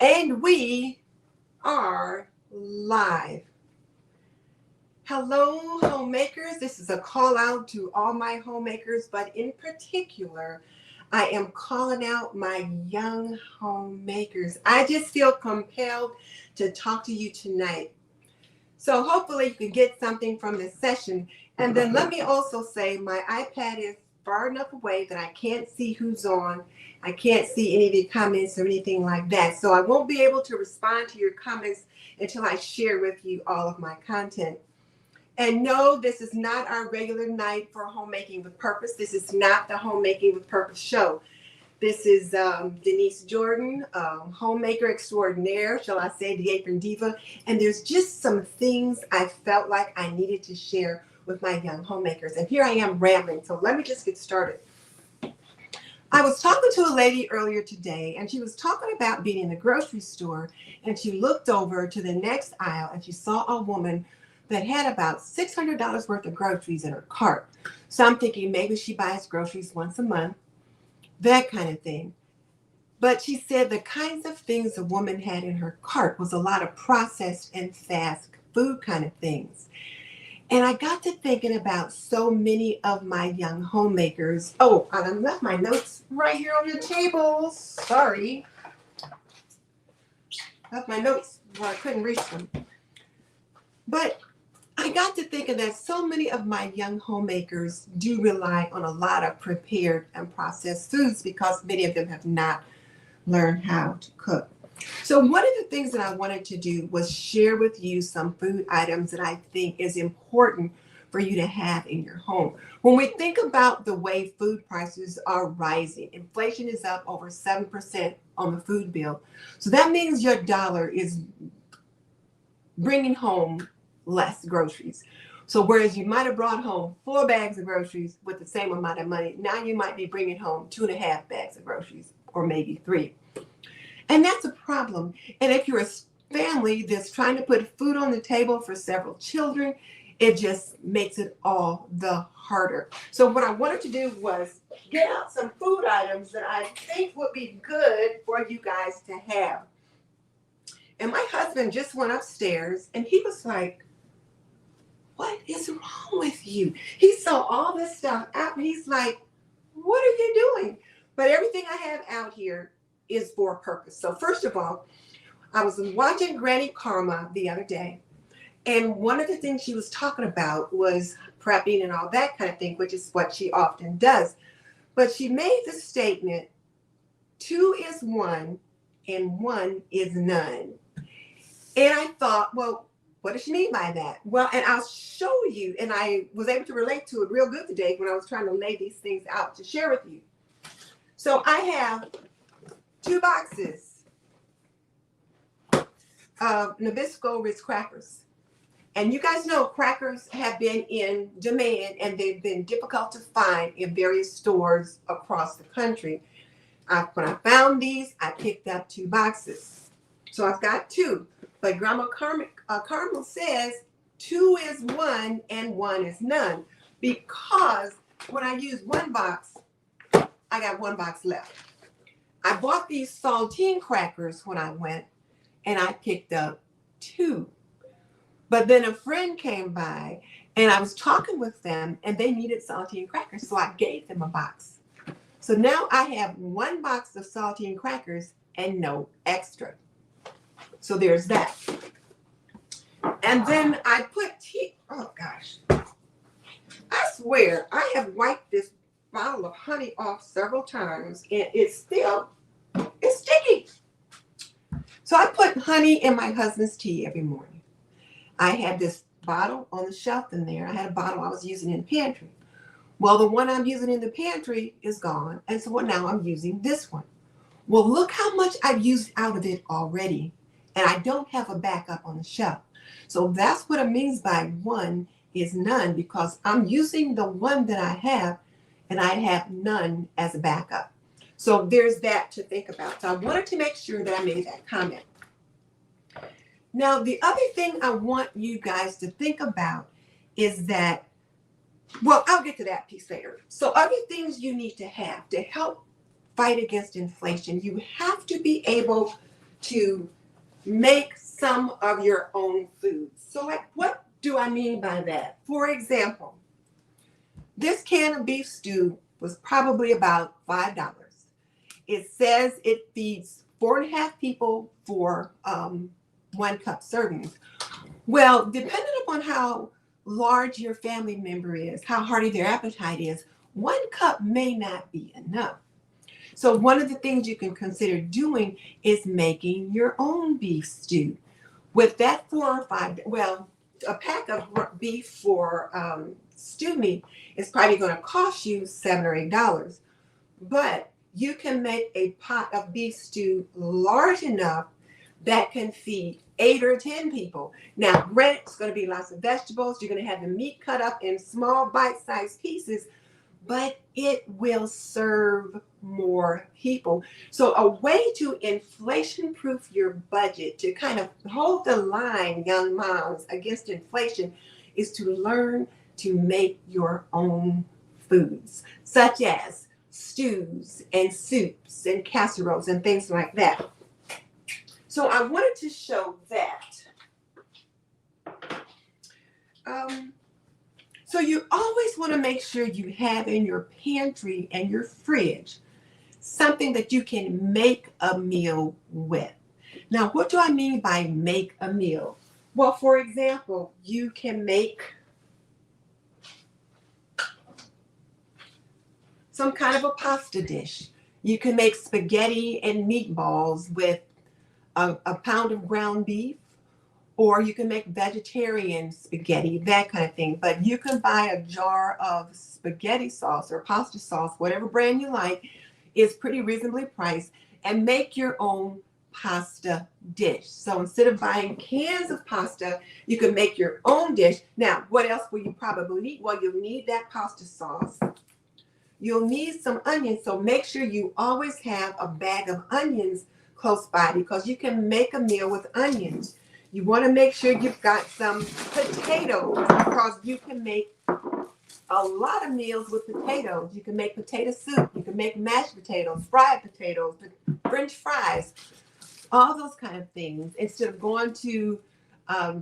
And we are live. Hello, homemakers. This is a call out to all my homemakers, but in particular, I am calling out my young homemakers. I just feel compelled to talk to you tonight. So hopefully you can get something from this session. And then let me also say my iPad is far enough away that I can't see who's on. I can't see any of your comments or anything like that. So I won't be able to respond to your comments until I share with you all of my content. And no, this is not our regular night for Homemaking with Purpose. This is not the Homemaking with Purpose show. This is Denise Jordan, homemaker extraordinaire, shall I say, the apron diva. And there's just some things I felt like I needed to share with my young homemakers. And here I am rambling, so let me just get started. I was talking to a lady earlier today, and she was talking about being in the grocery store, and she looked over to the next aisle, and she saw a woman that had about $600 worth of groceries in her cart. So I'm thinking maybe she buys groceries once a month, that kind of thing. But she said the kinds of things the woman had in her cart was a lot of processed and fast food kind of things. And I got to thinking about so many of my young homemakers. Oh, I left my notes right here on the table. Sorry. Left my notes where I couldn't reach them. But I got to thinking that so many of my young homemakers do rely on a lot of prepared and processed foods because many of them have not learned how to cook. So one of the things that I wanted to do was share with you some food items that I think is important for you to have in your home. When we think about the way food prices are rising, inflation is up over 7% on the food bill. So that means your dollar is bringing home less groceries. So whereas you might have brought home 4 bags of groceries with the same amount of money, now you might be bringing home 2.5 bags of groceries, or maybe 3. And that's a problem. And if you're a family that's trying to put food on the table for several children, it just makes it all the harder. So what I wanted to do was get out some food items that I think would be good for you guys to have. And my husband just went upstairs and he was like, "What is wrong with you?" He saw all this stuff out and he's like, "What are you doing?" But everything I have out here is for a purpose. So first of all, I was watching Granny Karma the other day, and one of the things she was talking about was prepping and all that kind of thing, which is what she often does. But she made the statement, 2 is 1 and 1 is none. And I thought, well, what does she mean by that? Well, and I'll show you, and I was able to relate to it real good today when I was trying to lay these things out to share with you. So I have 2 boxes of Nabisco Ritz crackers. And you guys know crackers have been in demand and they've been difficult to find in various stores across the country. When I found these, I picked up 2 boxes. So I've got 2. But Grandma Carmel says 2 is 1 and 1 is none. Because when I use 1 box, I got 1 box left. I bought these saltine crackers when I went, and I picked up 2. But then a friend came by, and I was talking with them, and they needed saltine crackers, so I gave them a box. So now I have 1 box of saltine crackers and no extra. So there's that. And then I put tea. Oh, gosh. I swear, I have wiped this bottle of honey off several times, and it's sticky. So I put honey in my husband's tea every morning. I had this bottle on the shelf in there. I had a bottle I was using in the pantry. Well, the one I'm using in the pantry is gone, and so now I'm using this one. Well, look how much I've used out of it already, and I don't have a backup on the shelf. So that's what it means by 1 is none, because I'm using the one that I have, and I have none as a backup. So there's that to think about. So I wanted to make sure that I made that comment. Now, the other thing I want you guys to think about is that, well, I'll get to that piece later. So other things you need to have to help fight against inflation, you have to be able to make some of your own foods. So like, what do I mean by that? For example, this can of beef stew was probably about $5. It says it feeds 4.5 people for 1 cup servings. Well, depending upon how large your family member is, how hearty their appetite is, 1 cup may not be enough. So one of the things you can consider doing is making your own beef stew. With that 4 or 5, well, a pack of beef for stew meat is probably going to cost you $7 or $8. But you can make a pot of beef stew large enough that can feed 8 or 10 people. Now, granted, it's going to be lots of vegetables. You're going to have the meat cut up in small bite-sized pieces, but it will serve more people. So a way to inflation-proof your budget, to kind of hold the line, young moms, against inflation, is to learn to make your own foods, such as stews and soups and casseroles and things like that. So I wanted to show that. So you always want to make sure you have in your pantry and your fridge something that you can make a meal with. Now, what do I mean by make a meal? Well, for example, you can make some kind of a pasta dish. You can make spaghetti and meatballs with a pound of ground beef, or you can make vegetarian spaghetti, that kind of thing. But you can buy a jar of spaghetti sauce or pasta sauce, whatever brand you like, is pretty reasonably priced, and make your own pasta dish. So instead of buying cans of pasta, you can make your own dish. Now, what else will you probably need? Well, you'll need that pasta sauce. You'll need some onions, so make sure you always have a bag of onions close by, because you can make a meal with onions. You want to make sure you've got some potatoes, because you can make a lot of meals with potatoes. You can make potato soup, you can make mashed potatoes, fried potatoes, French fries, all those kind of things. Instead of going to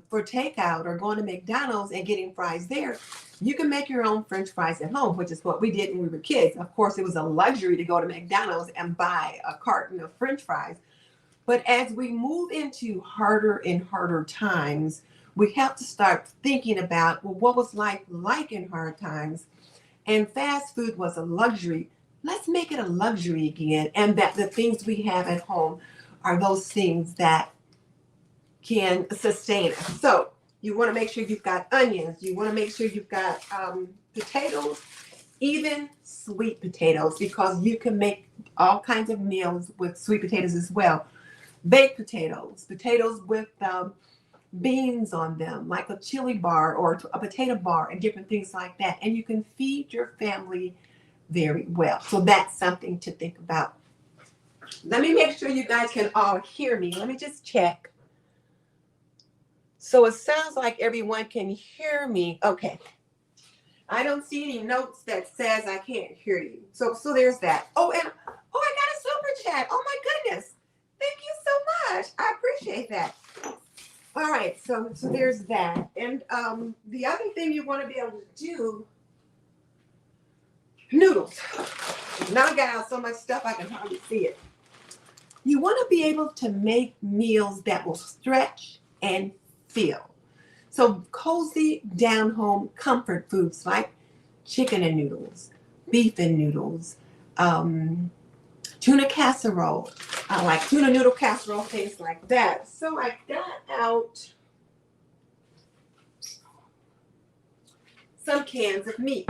for takeout or going to McDonald's and getting fries there, you can make your own French fries at home, which is what we did when we were kids. Of course, it was a luxury to go to McDonald's and buy a carton of French fries. But as we move into harder and harder times, we have to start thinking about, well, what was life like in hard times? And fast food was a luxury. Let's make it a luxury again. And that the things we have at home are those things that can sustain us. So you want to make sure you've got onions. You want to make sure you've got potatoes, even sweet potatoes, because you can make all kinds of meals with sweet potatoes as well. Baked potatoes, potatoes with beans on them, like a chili bar or a potato bar and different things like that. And you can feed your family very well. So that's something to think about. Let me make sure you guys can all hear me. Let me just check. So it sounds like everyone can hear me. Okay. I don't see any notes that says I can't hear you. So there's that. Oh, and I got a super chat. Oh my goodness. Thank you so much. I appreciate that. All right, so there's that. And the other thing you want to be able to do, noodles. Now I got out so much stuff I can hardly see it. You want to be able to make meals that will stretch and fill. So cozy down home comfort foods like chicken and noodles, beef and noodles, tuna casserole. I like tuna noodle casserole, things like that. So I got out some cans of meat.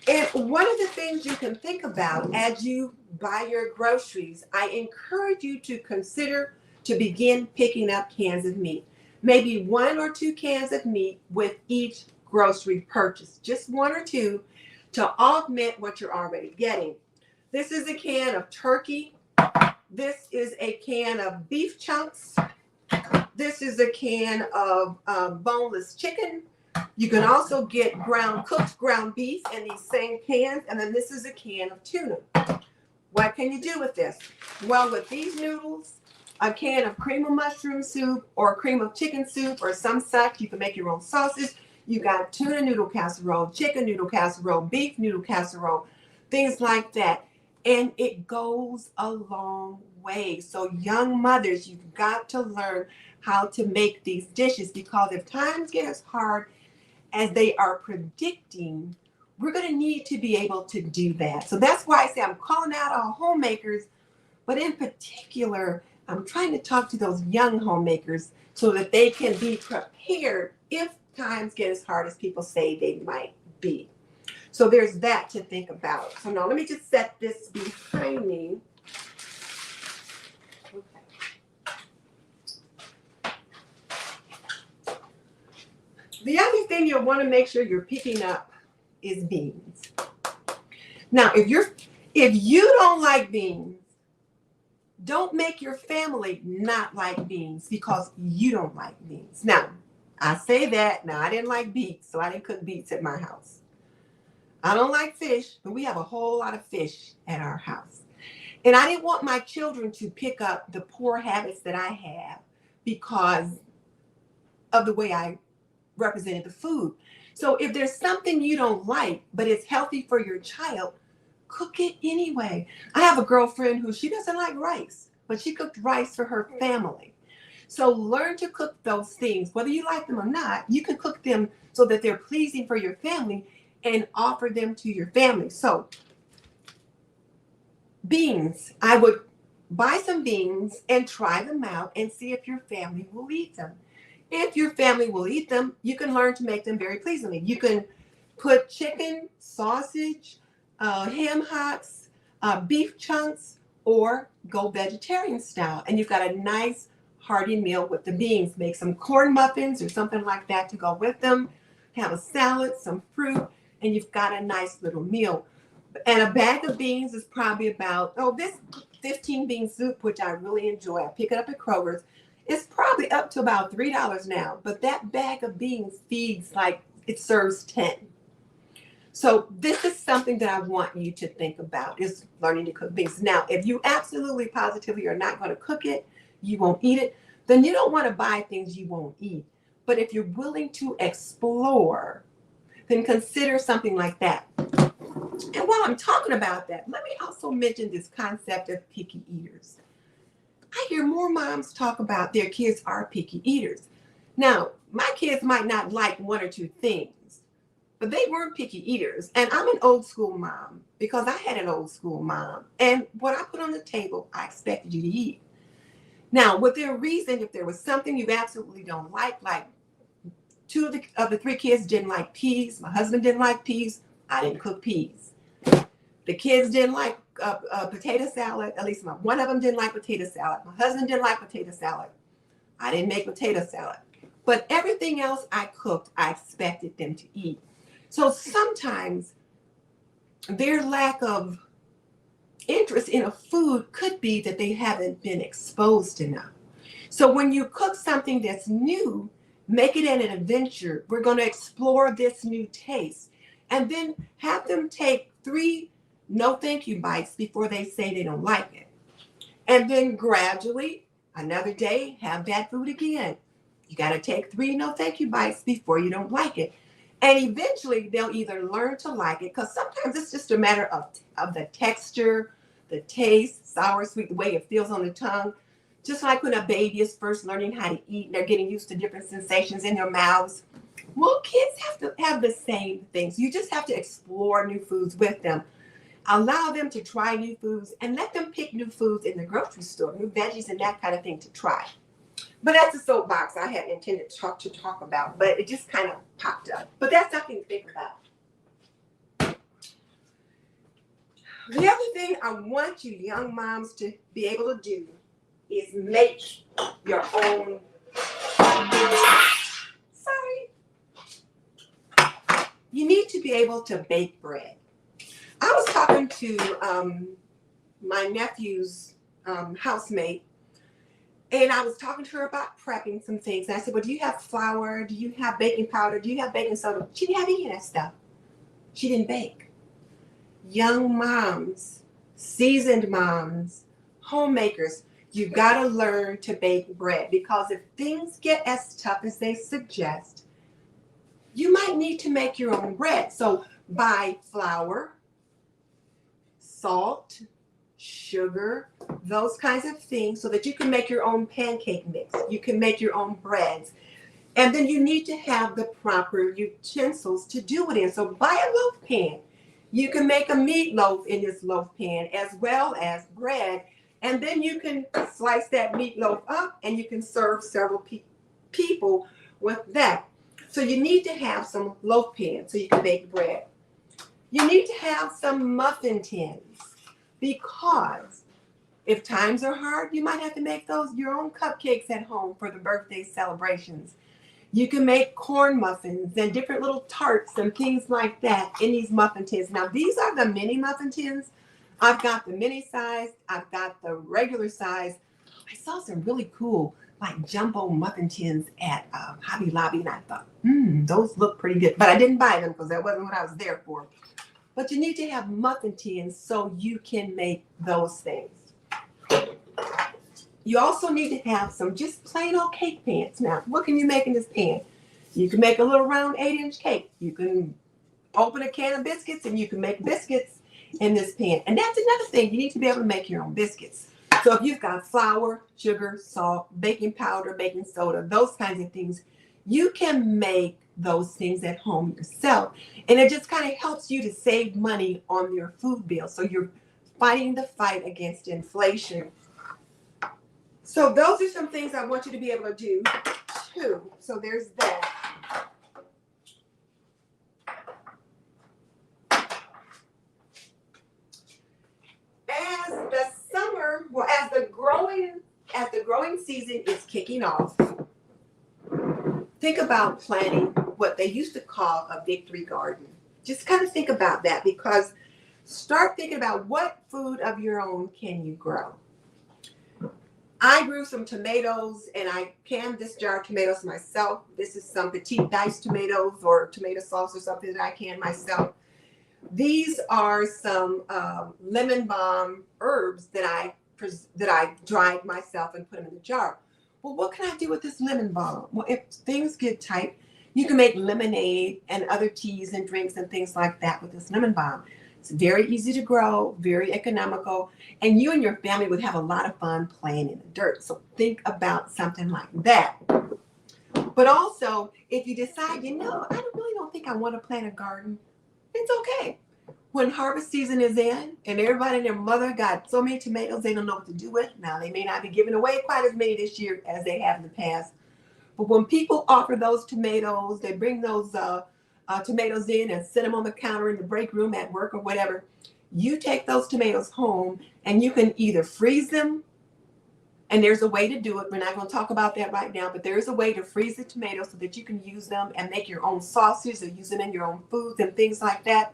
And one of the things you can think about as you buy your groceries, I encourage you to consider to begin picking up cans of meat. Maybe 1 or 2 cans of meat with each grocery purchase. Just 1 or 2 to augment what you're already getting. This is a can of turkey. This is a can of beef chunks. This is a can of boneless chicken. You can also get cooked ground beef in these same cans. And then this is a can of tuna. What can you do with this? Well, with these noodles, a can of cream of mushroom soup or cream of chicken soup or some such. You can make your own sausage. You got tuna noodle casserole, chicken noodle casserole, beef noodle casserole, things like that. And it goes a long way. So young mothers, you've got to learn how to make these dishes, because if times get as hard as they are predicting, we're going to need to be able to do that. So that's why I say I'm calling out all homemakers, but in particular, I'm trying to talk to those young homemakers so that they can be prepared if times get as hard as people say they might be. So there's that to think about. So now let me just set this behind me. The other thing you'll want to make sure you're picking up is beans. Now, if you don't like beans, don't make your family not like beans because you don't like beans. Now, I say that. Now, I didn't like beets, so I didn't cook beets at my house. I don't like fish, but we have a whole lot of fish at our house. And I didn't want my children to pick up the poor habits that I have because of the way I represented the food. So if there's something you don't like, but it's healthy for your child, cook it anyway. I have a girlfriend who she doesn't like rice, but she cooked rice for her family. So learn to cook those things, whether you like them or not. You can cook them so that they're pleasing for your family and offer them to your family. So beans, I would buy some beans and try them out and see if your family will eat them. If your family will eat them, you can learn to make them very pleasingly. You can put chicken, sausage, ham hocks, beef chunks, or go vegetarian style. And you've got a nice hearty meal with the beans. Make some corn muffins or something like that to go with them. Have a salad, some fruit, and you've got a nice little meal. And a bag of beans is probably about, this 15 bean soup, which I really enjoy. I pick it up at Kroger's. It's probably up to about $3 now, but that bag of beans feeds like it serves 10. So this is something that I want you to think about, is learning to cook beans. Now, if you absolutely positively are not going to cook it, you won't eat it, then you don't want to buy things you won't eat. But if you're willing to explore, then consider something like that. And while I'm talking about that, let me also mention this concept of picky eaters. I hear more moms talk about their kids are picky eaters. Now, my kids might not like one or two things, but they weren't picky eaters. And I'm an old school mom because I had an old school mom. And what I put on the table, I expected you to eat. Now, with their reason, if there was something you absolutely don't like two of the three kids didn't like peas. My husband didn't like peas. I didn't cook peas. The kids didn't like potato salad. At least one of them didn't like potato salad. My husband didn't like potato salad. I didn't make potato salad. But everything else I cooked, I expected them to eat. So sometimes their lack of interest in a food could be that they haven't been exposed enough. So when you cook something that's new, make it an adventure. We're going to explore this new taste. And then have them take 3 no thank you bites before they say they don't like it. And then gradually, another day, have that food again. You got to take 3 no thank you bites before you don't like it. And eventually, they'll either learn to like it, because sometimes it's just a matter of the texture, the taste, sour, sweet, the way it feels on the tongue. Just like when a baby is first learning how to eat, and they're getting used to different sensations in their mouths. Well, kids have to have the same things. You just have to explore new foods with them. Allow them to try new foods and let them pick new foods in the grocery store, new veggies and that kind of thing to try. But that's a soapbox I hadn't intended to talk about, but it just kind of popped up. But that's something to think about. The other thing I want you young moms to be able to do is make your own. Sorry. You need to be able to bake bread. I was talking to my nephew's housemate, and I was talking to her about prepping some things. And I said, well, do you have flour? Do you have baking powder? Do you have baking soda? She didn't have any of that stuff. She didn't bake. Young moms, seasoned moms, homemakers, You got to learn to bake bread, because if things get as tough as they suggest, you might need to make your own bread. So buy flour, salt, sugar, those kinds of things, so that you can make your own pancake mix. You can make your own breads. And then you need to have the proper utensils to do it in. So buy a loaf pan. You can make a meatloaf in this loaf pan as well as bread. And then you can slice that meatloaf up and you can serve several people with that. So you need to have some loaf pans so you can bake bread. You need to have some muffin tins, because if times are hard, you might have to make your own cupcakes at home for the birthday celebrations. You can make corn muffins and different little tarts and things like that in these muffin tins. Now, these are the mini muffin tins. I've got the mini size. I've got the regular size. I saw some really cool, like jumbo muffin tins at Hobby Lobby, and I thought, those look pretty good. But I didn't buy them because that wasn't what I was there for. But you need to have muffin tins so you can make those things. You also need to have some just plain old cake pans. Now, what can you make in this pan? You can make a little round 8-inch cake. You can open a can of biscuits and you can make biscuits in this pan. And that's another thing. You need to be able to make your own biscuits. So if you've got flour, sugar, salt, baking powder, baking soda, those kinds of things, you can make those things at home yourself. And it just kind of helps you to save money on your food bill. So you're fighting the fight against inflation. So those are some things I want you to be able to do too. So there's that. As the summer, well, as the growing season is kicking off, think about planting what they used to call a victory garden. Just kind of think about that, because start thinking about what food of your own can you grow. I grew some tomatoes, and I canned this jar of tomatoes myself. This is some petite diced tomatoes or tomato sauce or something that I canned myself. These are some lemon balm herbs that I dried myself and put them in the jar. Well, what can I do with this lemon balm? Well, if things get tight, you can make lemonade and other teas and drinks and things like that with this lemon balm. It's very easy to grow, very economical, and you and your family would have a lot of fun playing in the dirt. So think about something like that. But also, if you decide, I really don't think I want to plant a garden, it's okay. When harvest season is in and everybody and their mother got so many tomatoes they don't know what to do with, now they may not be giving away quite as many this year as they have in the past. But when people offer those tomatoes, they bring those tomatoes in and sit them on the counter in the break room at work or whatever. You take those tomatoes home and you can either freeze them, and there's a way to do it. We're not going to talk about that right now, but there is a way to freeze the tomatoes so that you can use them and make your own sauces or use them in your own foods and things like that.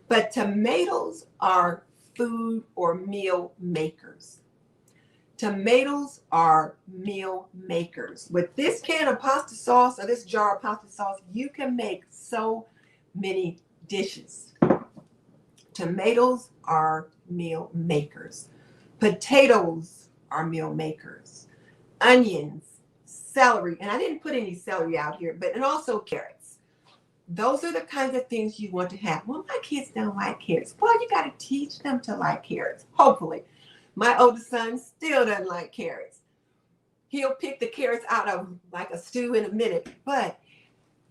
But tomatoes are food or meal makers. Tomatoes are meal makers. With this can of pasta sauce or this jar of pasta sauce, you can make so many dishes. Tomatoes are meal makers. Potatoes are meal makers. Onions, celery, and I didn't put any celery out here, and also carrots. Those are the kinds of things you want to have. Well, my kids don't like carrots. Well, you got to teach them to like carrots, hopefully. My oldest son still doesn't like carrots. He'll pick the carrots out of like a stew in a minute. But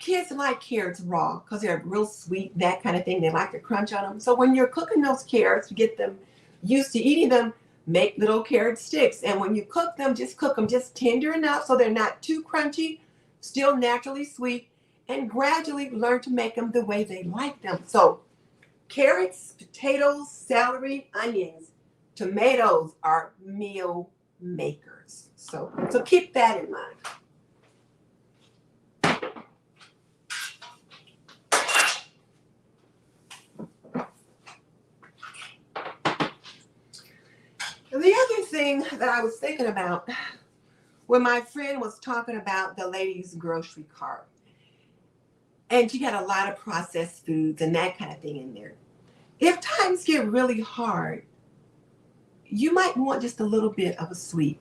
kids like carrots raw because they're real sweet, that kind of thing. They like to crunch on them. So when you're cooking those carrots, to get them used to eating them, make little carrot sticks. And when you cook them just tender enough so they're not too crunchy, still naturally sweet, and gradually learn to make them the way they like them. So carrots, potatoes, celery, onions, tomatoes are meal makers. So keep that in mind. And the other thing that I was thinking about when my friend was talking about the lady's grocery cart, and she had a lot of processed foods and that kind of thing in there. If times get really hard, you might want just a little bit of a sweet.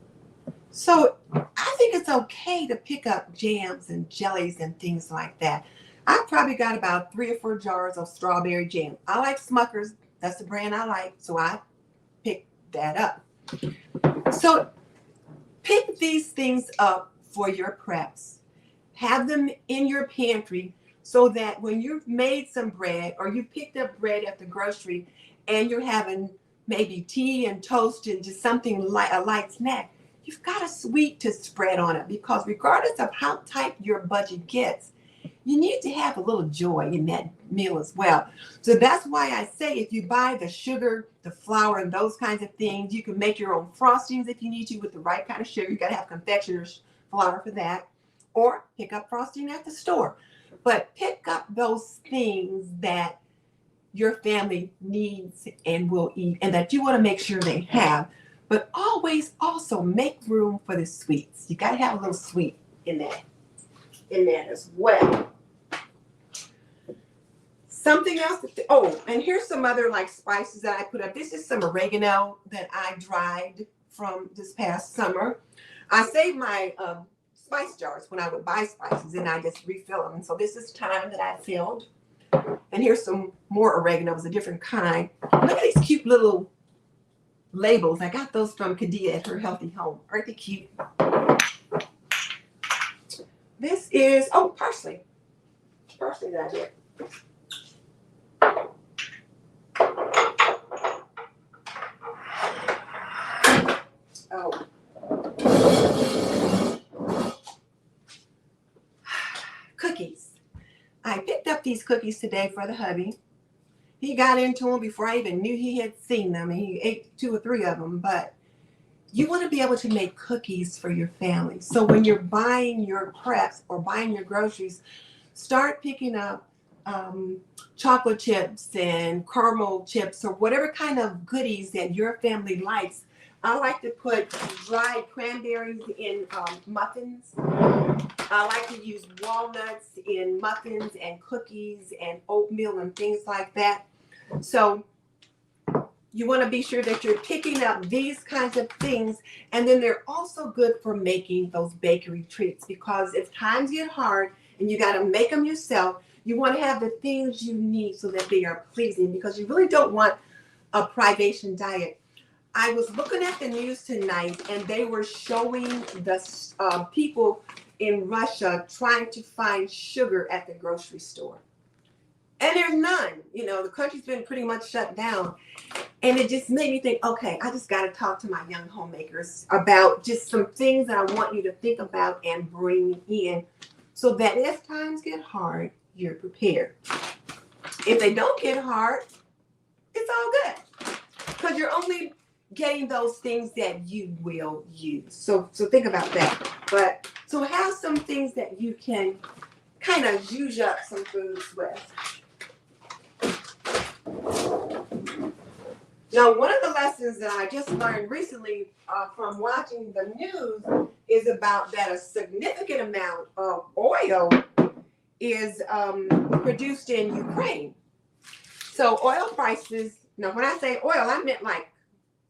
So I think it's okay to pick up jams and jellies and things like that. I've probably got about 3 or 4 jars of strawberry jam. I like Smucker's. That's the brand I like, so I picked that up. So pick these things up for your preps. Have them in your pantry so that when you've made some bread or you picked up bread at the grocery and you're having maybe tea and toast and just something like a light snack, you've got a sweet to spread on it, because regardless of how tight your budget gets, you need to have a little joy in that meal as well. So that's why I say if you buy the sugar, the flour, and those kinds of things, you can make your own frostings if you need to with the right kind of sugar. You got to have confectioner's flour for that, or pick up frosting at the store. But pick up those things that your family needs and will eat and that you want to make sure they have. But always also make room for the sweets. You got to have a little sweet in that as well. Something else. And here's some other like spices that I put up. This is some oregano that I dried from this past summer. I saved my spice jars when I would buy spices, and I just refill them. And so this is thyme that I filled. And here's some more oregano. It's a different kind. Look at these cute little labels. I got those from Kadia at her Healthy Home. Aren't they cute? This is, parsley. Parsley that I did. Cookies. I picked up these cookies today for the hubby. He got into them before I even knew he had seen them, and he ate 2 or 3 of them. But you want to be able to make cookies for your family. So when you're buying your preps or buying your groceries, start picking up chocolate chips and caramel chips or whatever kind of goodies that your family likes. I like to put dried cranberries in muffins. I like to use walnuts in muffins and cookies and oatmeal and things like that. So you want to be sure that you're picking up these kinds of things. And then they're also good for making those bakery treats, because if times get hard and you got to make them yourself, you want to have the things you need so that they are pleasing, because you really don't want a privation diet. I was looking at the news tonight, and they were showing the people in Russia trying to find sugar at the grocery store. And there's none. You know, the country's been pretty much shut down. And it just made me think, okay, I just got to talk to my young homemakers about just some things that I want you to think about and bring in so that if times get hard, you're prepared. If they don't get hard, it's all good, because you're only getting those things that you will use. So think about that. But so have some things that you can kind of use up some foods with. Now, one of the lessons that I just learned recently from watching the news is about that a significant amount of oil is produced in Ukraine. So oil prices, now when I say oil, I meant like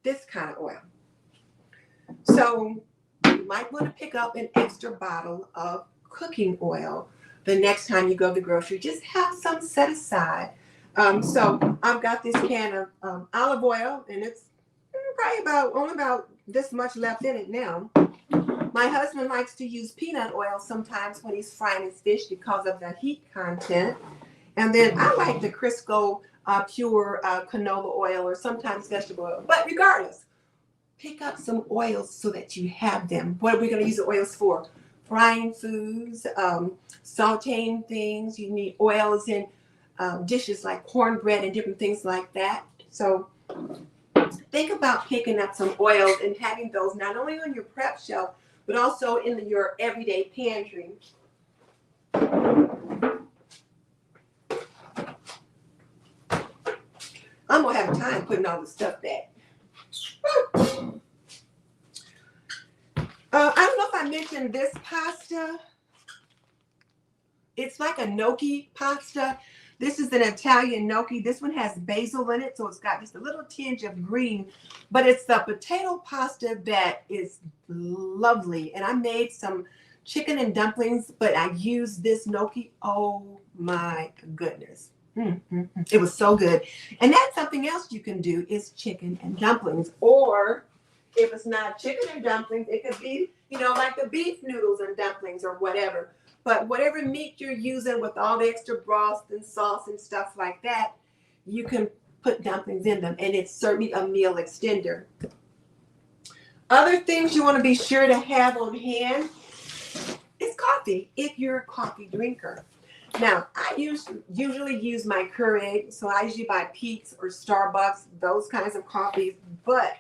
this kind of oil. So you might want to pick up an extra bottle of cooking oil the next time you go to the grocery. Just have some set aside. So I've got this can of olive oil, and it's probably only about this much left in it now. My husband likes to use peanut oil sometimes when he's frying his fish because of the heat content. And then I like the Crisco pure canola oil, or sometimes vegetable oil. But regardless, pick up some oils so that you have them. What are we going to use the oils for? Frying foods, sauteing things. You need oils in dishes like cornbread and different things like that. So think about picking up some oils and having those not only on your prep shelf, but also in your everyday pantry. I'm going to have time putting all the stuff back. I don't know if I mentioned this pasta. It's like a gnocchi pasta. This is an Italian gnocchi. This one has basil in it, so it's got just a little tinge of green, but it's the potato pasta that is lovely. And I made some chicken and dumplings, but I used this gnocchi. Oh my goodness. It was so good. And that's something else you can do is chicken and dumplings. Or if it's not chicken and dumplings, it could be, like the beef noodles and dumplings or whatever. But whatever meat you're using with all the extra broth and sauce and stuff like that, you can put dumplings in them. And it's certainly a meal extender. Other things you want to be sure to have on hand is coffee, if you're a coffee drinker. Now, I usually use my Keurig, so I usually buy Peet's or Starbucks, those kinds of coffees. But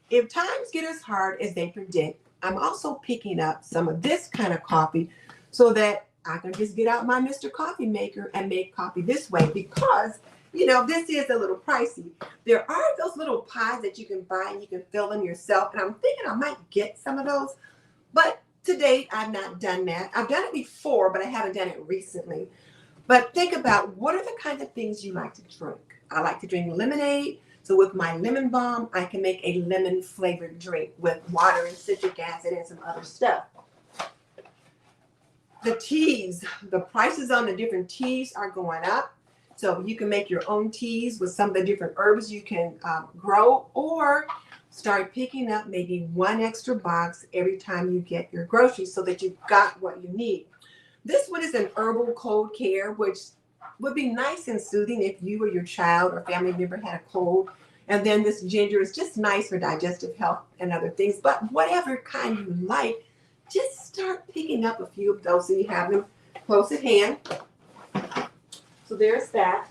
if times get as hard as they predict, I'm also picking up some of this kind of coffee so that I can just get out my Mr. Coffee Maker and make coffee this way because, this is a little pricey. There are those little pies that you can buy and you can fill them yourself. And I'm thinking I might get some of those. But to date, I've not done that. I've done it before, but I haven't done it recently. But think about what are the kinds of things you like to drink. I like to drink lemonade. So with my lemon balm, I can make a lemon flavored drink with water and citric acid and some other stuff. The teas, the prices on the different teas are going up. So you can make your own teas with some of the different herbs you can grow, or start picking up maybe one extra box every time you get your groceries so that you've got what you need. This one is an herbal cold care, which would be nice and soothing if you or your child or family member had a cold. And then this ginger is just nice for digestive health and other things. But whatever kind you like, just start picking up a few of those so you have them close at hand. So there's that.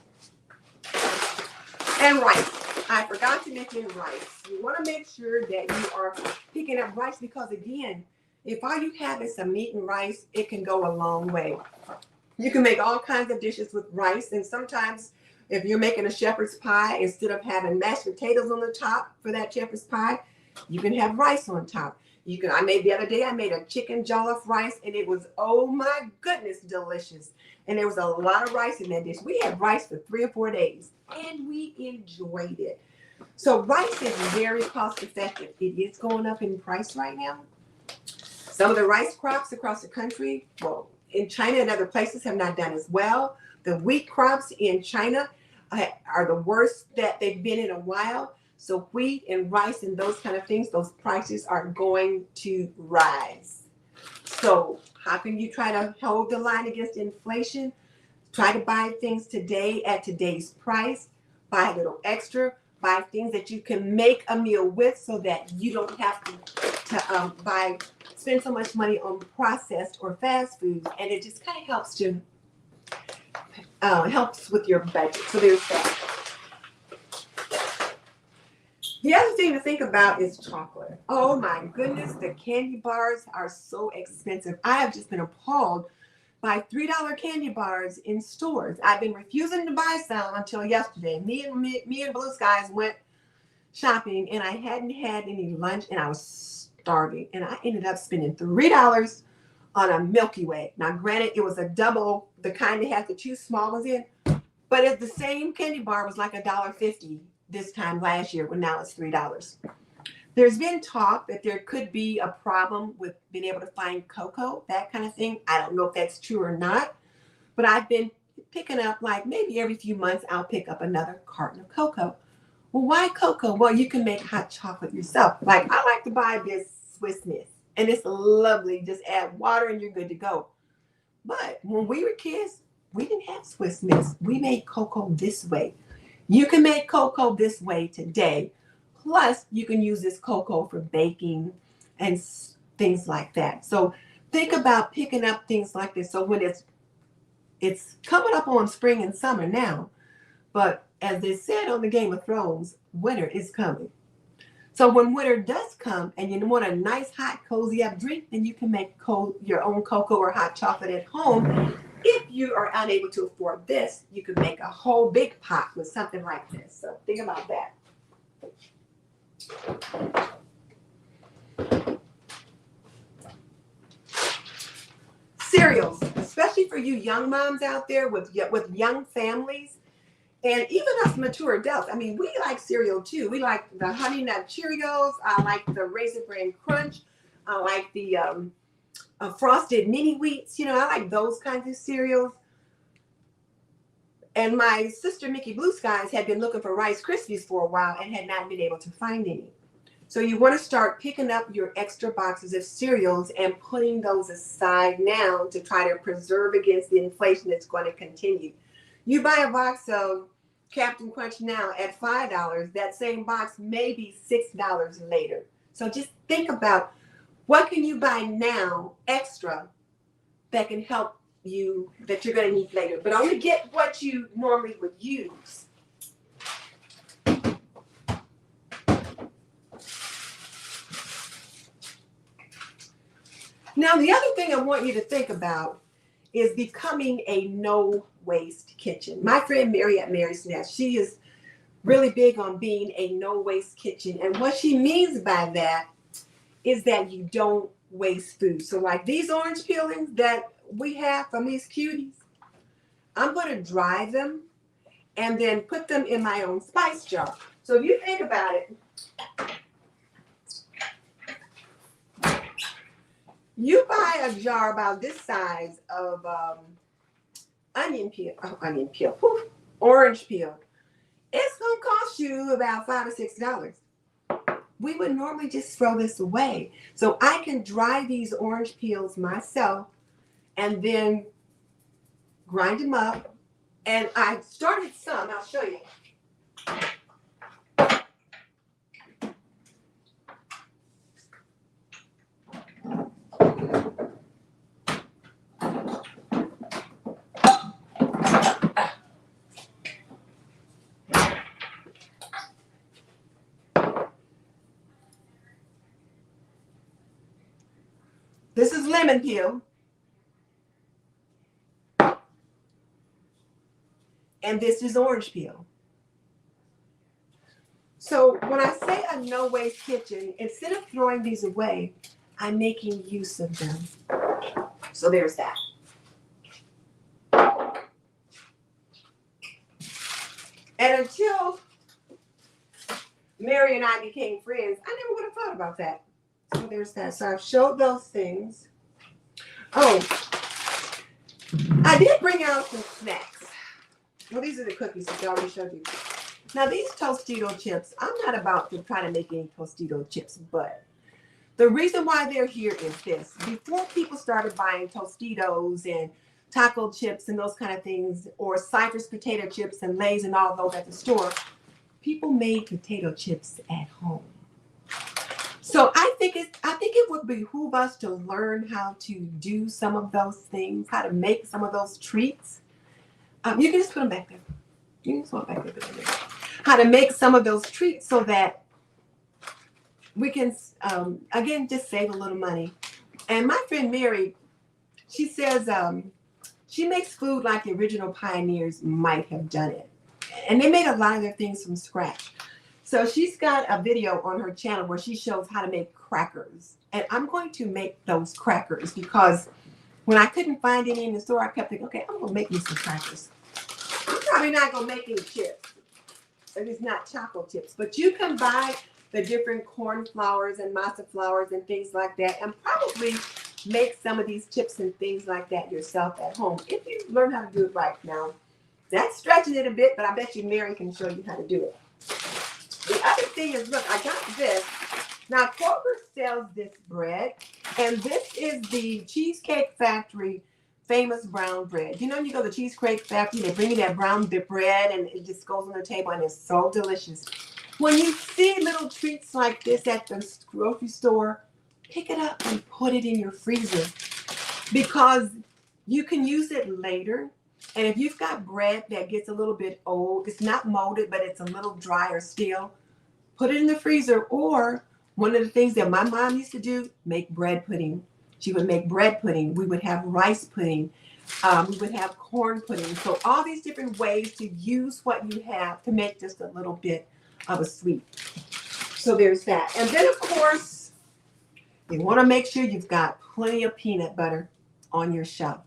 And rice. I forgot to mention rice. You want to make sure that you are picking up rice because, again, if all you have is some meat and rice, it can go a long way. You can make all kinds of dishes with rice. And sometimes if you're making a shepherd's pie, instead of having mashed potatoes on the top for that shepherd's pie, you can have rice on top. The other day, I made a chicken jollof rice, and it was, oh my goodness, delicious. And there was a lot of rice in that dish. We had rice for 3 or 4 days, and we enjoyed it. So rice is very cost effective. It is going up in price right now. Some of the rice crops across the country, well, in China and other places have not done as well. The wheat crops in China are the worst that they've been in a while. So wheat and rice and those kind of things, those prices are going to rise. So how can you try to hold the line against inflation? Try to buy things today at today's price. Buy a little extra. Buy things that you can make a meal with so that you don't have to spend so much money on processed or fast foods. And it just kind of helps with your budget. So there's that. The other thing to think about is chocolate. Oh my goodness, the candy bars are so expensive. I have just been appalled by $3 candy bars in stores. I've been refusing to buy some until yesterday. Me and Blue Skies went shopping, and I hadn't had any lunch, and I was starving. And I ended up spending $3 on a Milky Way. Now, granted, it was a double, the kind that had the 2 small ones in, but the same candy bar was like $1.50 this time last year, when now it's $3. There's been talk that there could be a problem with being able to find cocoa, that kind of thing. I don't know if that's true or not, but I've been picking up, like maybe every few months, I'll pick up another carton of cocoa. Well, why cocoa? Well, you can make hot chocolate yourself. Like, I like to buy this Swiss Miss, and it's lovely. Just add water and you're good to go. But when we were kids, we didn't have Swiss Miss. We made cocoa this way. You can make cocoa this way today. Plus, you can use this cocoa for baking and things like that. So think about picking up things like this. So when it's coming up on spring and summer now, but as they said on the Game of Thrones, winter is coming. So when winter does come and you want a nice, hot, cozy up drink, then you can make your own cocoa or hot chocolate at home. If you are unable to afford this, you could make a whole big pot with something like this. So think about that. Cereals, especially for you young moms out there with young families, and even us mature adults. I mean, we like cereal too. We like the Honey Nut Cheerios. I like the Raisin Bran Crunch. I like the Frosted Mini Wheats. You know, I like those kinds of cereals. And my sister, Mickey Blue Skies, had been looking for Rice Krispies for a while and had not been able to find any. So you want to start picking up your extra boxes of cereals and putting those aside now to try to preserve against the inflation that's going to continue. You buy a box of Captain Crunch now at $5, that same box may be $6 later. So just think about what can you buy now extra that can help you, that you're going to need later, but only get what you normally would use. Now, the other thing I want you to think about is becoming a no-waste kitchen. My friend Mary at Mary's Nest, she is really big on being a no-waste kitchen. And what she means by that is that you don't waste food. So like these orange peelings that we have from these cuties, I'm going to dry them and then put them in my own spice jar. So if you think about it, you buy a jar about this size of orange peel. It's going to cost you about $5 or $6. We would normally just throw this away. So I can dry these orange peels myself and then grind them up. And I started some, I'll show you. This is lemon peel. And this is orange peel. So when I say a no-waste kitchen, instead of throwing these away, I'm making use of them. So there's that. And until Mary and I became friends, I never would have thought about that. So there's that. So I've showed those things. Oh, I did bring out some snacks. Well, these are the cookies that I already showed you. Now, these Tostito chips, I'm not about to try to make any Tostito chips, but the reason why they're here is this. Before people started buying Tostitos and taco chips and those kind of things, or Cypress potato chips and Lay's and all those at the store, people made potato chips at home. So I think it would behoove us to learn how to do some of those things, how to make some of those treats. You can just put them back there. You can just put them back there. How to make some of those treats so that we can, again, just save a little money. And my friend Mary, she says she makes food like the original pioneers might have done it. And they made a lot of their things from scratch. So she's got a video on her channel where she shows how to make crackers. And I'm going to make those crackers because when I couldn't find any in the store, I kept thinking, okay, I'm going to make me some crackers. I'm probably not going to make any chips. It is not chocolate chips. But you can buy the different corn flours and masa flours and things like that and probably make some of these chips and things like that yourself at home if you learn how to do it right now. That's stretching it a bit, but I bet you Mary can show you how to do it. The other thing is, look, I got this. Now, Kroger sells this bread, and this is the Cheesecake Factory famous brown bread. You know, you go to the Cheesecake Factory, they bring you that brown bread, and it just goes on the table, and it's so delicious. When you see little treats like this at the grocery store, pick it up and put it in your freezer because you can use it later. And if you've got bread that gets a little bit old, it's not molded, but it's a little drier still, put it in the freezer. Or one of the things that my mom used to do, make bread pudding. She would make bread pudding. We would have rice pudding. We would have corn pudding. So all these different ways to use what you have to make just a little bit of a sweet. So there's that. And then, of course, you want to make sure you've got plenty of peanut butter on your shelf.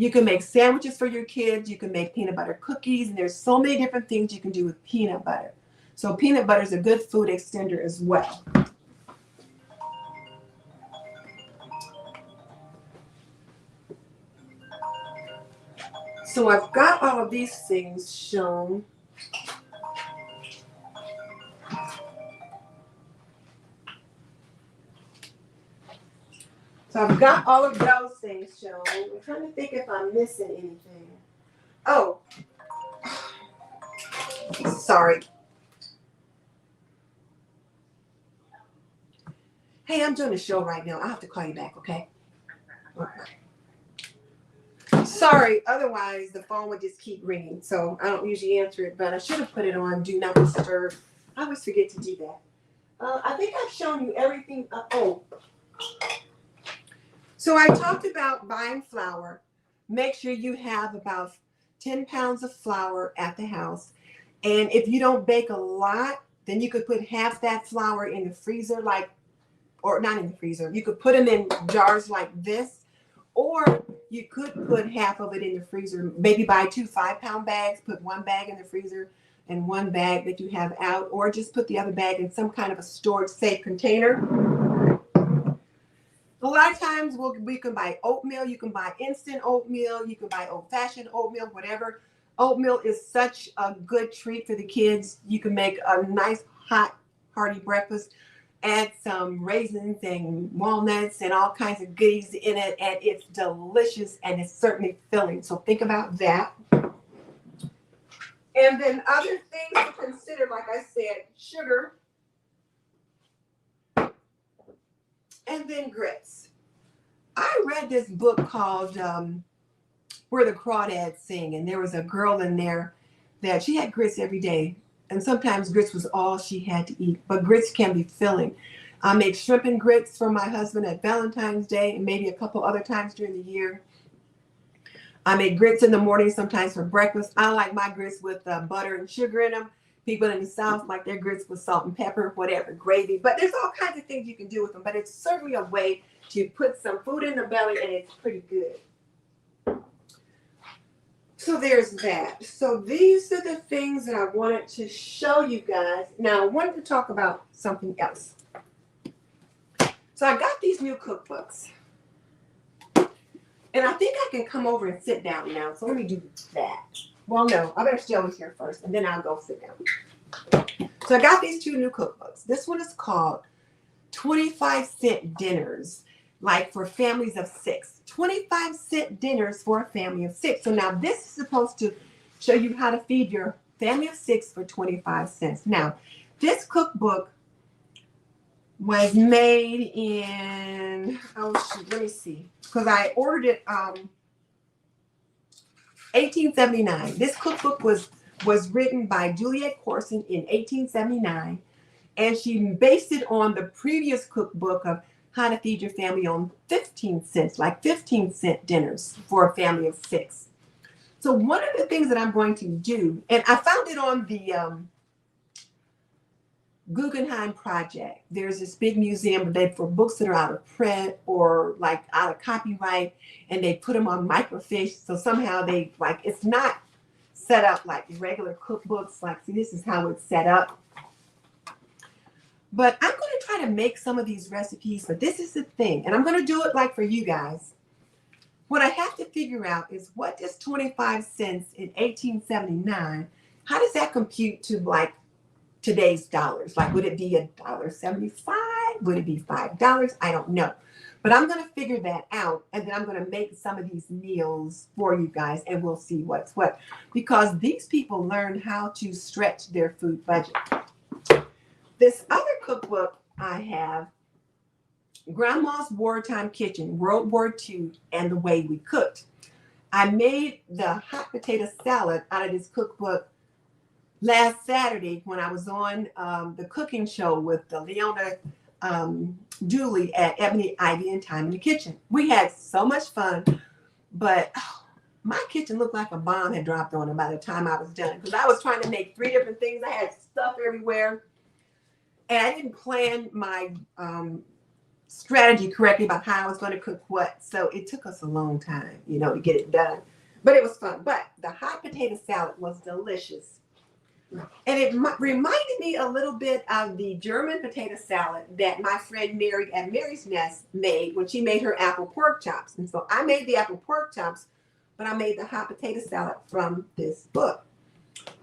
You can make sandwiches for your kids. You can make peanut butter cookies. And there's so many different things you can do with peanut butter. So peanut butter is a good food extender as well. So I've got all of these things shown. So I've got all of those things shown. I'm trying to think if I'm missing anything. Oh, sorry. Hey, I'm doing a show right now. I'll have to call you back, okay? Okay. Sorry, otherwise the phone would just keep ringing. So I don't usually answer it, but I should have put it on Do Not Disturb. I always forget to do that. I think I've shown you everything. Oh. So I talked about buying flour. Make sure you have about 10 pounds of flour at the house. And if you don't bake a lot, then you could put half that flour in the freezer, or not in the freezer. You could put them in jars like this, or you could put half of it in the freezer. Maybe buy 2 5-pound bags, put 1 bag in the freezer and 1 bag that you have out, or just put the other bag in some kind of a storage safe container. A lot of times we can buy oatmeal. You can buy instant oatmeal. You can buy old-fashioned oatmeal, whatever. Oatmeal is such a good treat for the kids. You can make a nice, hot, hearty breakfast. Add some raisins and walnuts and all kinds of goodies in it, and it's delicious and it's certainly filling. So think about that. And then other things to consider, like I said, sugar. And then grits. I read this book called Where the Crawdads Sing, and there was a girl in there that she had grits every day, and sometimes grits was all she had to eat, but grits can be filling. I make shrimp and grits for my husband at Valentine's Day and maybe a couple other times during the year. I make grits in the morning sometimes for breakfast. I like my grits with butter and sugar in them. People in the South like their grits with salt and pepper, whatever, gravy. But there's all kinds of things you can do with them. But it's certainly a way to put some food in the belly, and it's pretty good. So there's that. So these are the things that I wanted to show you guys. Now I wanted to talk about something else. So I got these new cookbooks. And I think I can come over and sit down now. So let me do that. Well, no, I better stay over here first, and then I'll go sit down. So I got these 2 new cookbooks. This one is called 25-cent dinners, like for families of 6. 25-cent dinners for a family of 6. So now this is supposed to show you how to feed your family of 6 for 25 cents. Now, this cookbook was made in, oh shoot, let me see, because I ordered it 1879. This cookbook was written by Juliet Corson in 1879, and she based it on the previous cookbook of How to Feed Your Family on 15 cents, like 15-cent dinners for a family of 6. So one of the things that I'm going to do, and I found it on the Guggenheim Project. There's this big museum for books that are out of print or like out of copyright, and they put them on microfiche. So somehow they it's not set up like regular cookbooks. Like, see, this is how it's set up. But I'm going to try to make some of these recipes, but this is the thing, and I'm going to do it like for you guys. What I have to figure out is, what does 25 cents in 1879, how does that compute to like today's dollars? Like, would it be $1.75? Would it be $5? I don't know. But I'm going to figure that out, and then I'm going to make some of these meals for you guys, and we'll see what's what. Because these people learn how to stretch their food budget. This other cookbook I have, Grandma's Wartime Kitchen, World War II and the Way We Cooked. I made the hot potato salad out of this cookbook last Saturday when I was on the cooking show with Leona Dooley at Ebony, Ivy, and Time in the Kitchen. We had so much fun, but my kitchen looked like a bomb had dropped on it by the time I was done, because I was trying to make 3 different things. I had stuff everywhere, and I didn't plan my strategy correctly about how I was going to cook what. So it took us a long time, to get it done. But it was fun. But the hot potato salad was delicious. And it reminded me a little bit of the German potato salad that my friend Mary at Mary's Nest made when she made her apple pork chops. And so I made the apple pork chops, but I made the hot potato salad from this book.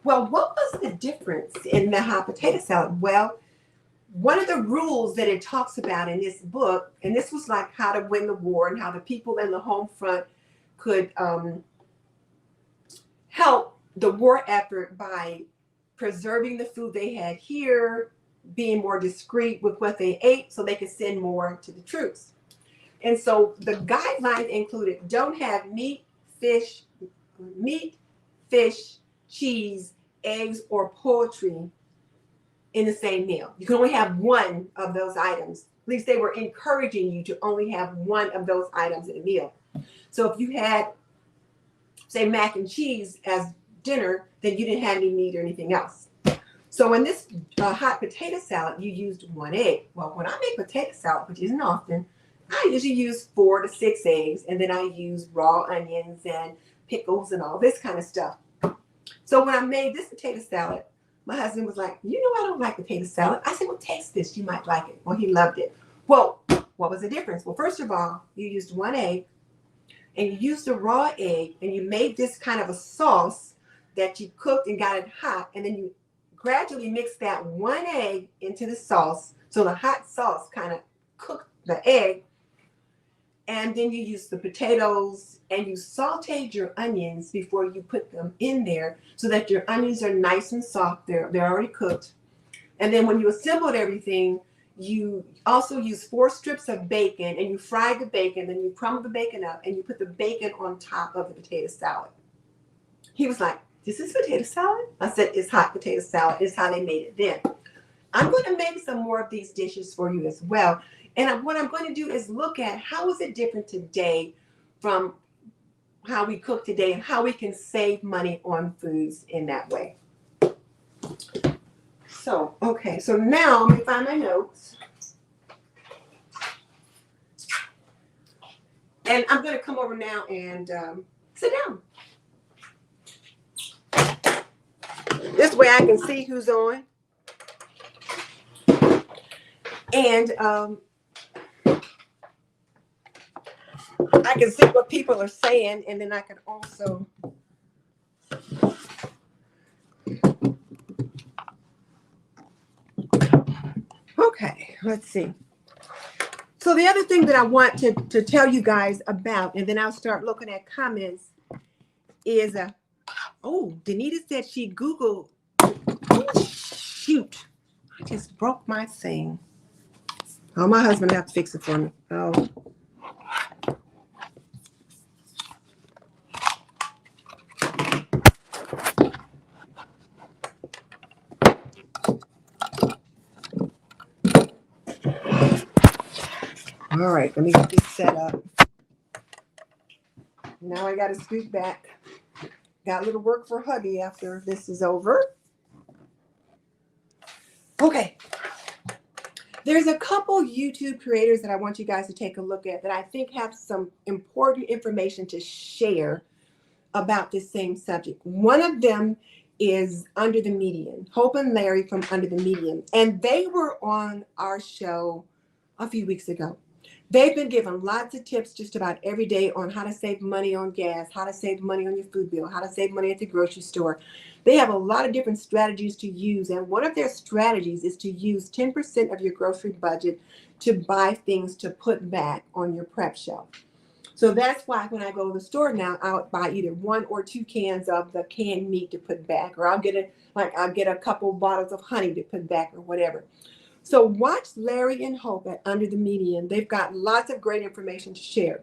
Well, what was the difference in the hot potato salad? Well, one of the rules that it talks about in this book, and this was like how to win the war and how the people in the home front could help the war effort by preserving the food they had here, being more discreet with what they ate so they could send more to the troops. And so the guidelines included don't have meat, fish, cheese, eggs, or poultry in the same meal. You can only have one of those items. At least they were encouraging you to only have one of those items in a meal. So if you had, say, mac and cheese as dinner, then you didn't have any meat or anything else. So in this hot potato salad, you used 1 egg. Well, when I make potato salad, which isn't often, I usually use 4 to 6 eggs, and then I use raw onions and pickles and all this kind of stuff. So when I made this potato salad, my husband was like, I don't like potato salad. I said, well, taste this. You might like it. Well, he loved it. Well, what was the difference? Well, first of all, you used 1 egg, and you used the raw egg, and you made this kind of a sauce that you cooked and got it hot, and then you gradually mixed that 1 egg into the sauce, so the hot sauce kind of cooked the egg, and then you used the potatoes, and you sauteed your onions before you put them in there so that your onions are nice and soft. They're already cooked. And then when you assembled everything, you also use 4 strips of bacon, and you fried the bacon, then you crumbled the bacon up, and you put the bacon on top of the potato salad. He was like, this is potato salad? I said, it's hot potato salad. It's how they made it then. I'm going to make some more of these dishes for you as well. And what I'm going to do is look at how is it different today from how we cook today and how we can save money on foods in that way. So, okay, so now let me find my notes. And I'm going to come over now and sit down. This way I can see who's on. And I can see what people are saying, and then I can also okay, let's see. So the other thing that I want to tell you guys about, and then I'll start looking at comments, is Danita said she Googled. Oh, shoot, I just broke my thing. Oh, my husband will have to fix it for me. Oh. All right, let me get this set up. Now I got to scoot back. Got a little work for hubby after this is over. Okay. There's a couple YouTube creators that I want you guys to take a look at that I think have some important information to share about this same subject. One of them is Under the Median, Hope and Larry from Under the Median. And they were on our show a few weeks ago. They've been given lots of tips just about every day on how to save money on gas, how to save money on your food bill, how to save money at the grocery store. They have a lot of different strategies to use. And one of their strategies is to use 10% of your grocery budget to buy things to put back on your prep shelf. So that's why when I go to the store now, I'll buy either 1 or 2 cans of the canned meat to put back, or I'll get a couple bottles of honey to put back or whatever. So watch Larry and Hope at Under the Median. They've got lots of great information to share.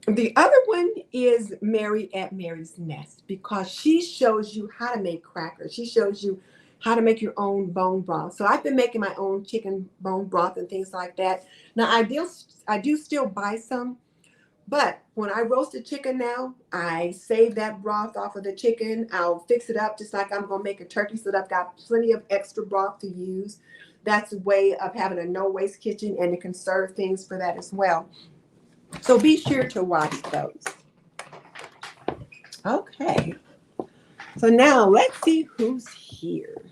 The other one is Mary at Mary's Nest, because she shows you how to make crackers. She shows you how to make your own bone broth. So I've been making my own chicken bone broth and things like that. Now I do still buy some, but when I roast the chicken now, I save that broth off of the chicken. I'll fix it up just like I'm going to make a turkey so that I've got plenty of extra broth to use. That's a way of having a no-waste kitchen and to conserve things for that as well. So be sure to watch those. Okay. So now let's see who's here.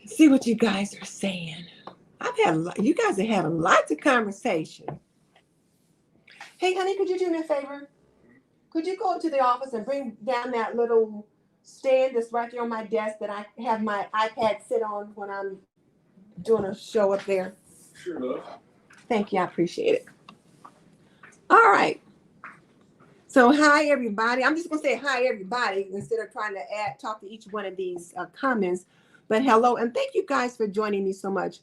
See what you guys are saying. You guys are having lots of conversation. Hey, honey, could you do me a favor? Could you go to the office and bring down that little stand that's right there on my desk that I have my iPad sit on when I'm doing a show up there? Sure, love. Thank you. I appreciate it. All right. So hi, everybody. I'm just going to say hi, everybody, instead of trying to talk to each one of these comments. But hello, and thank you guys for joining me so much.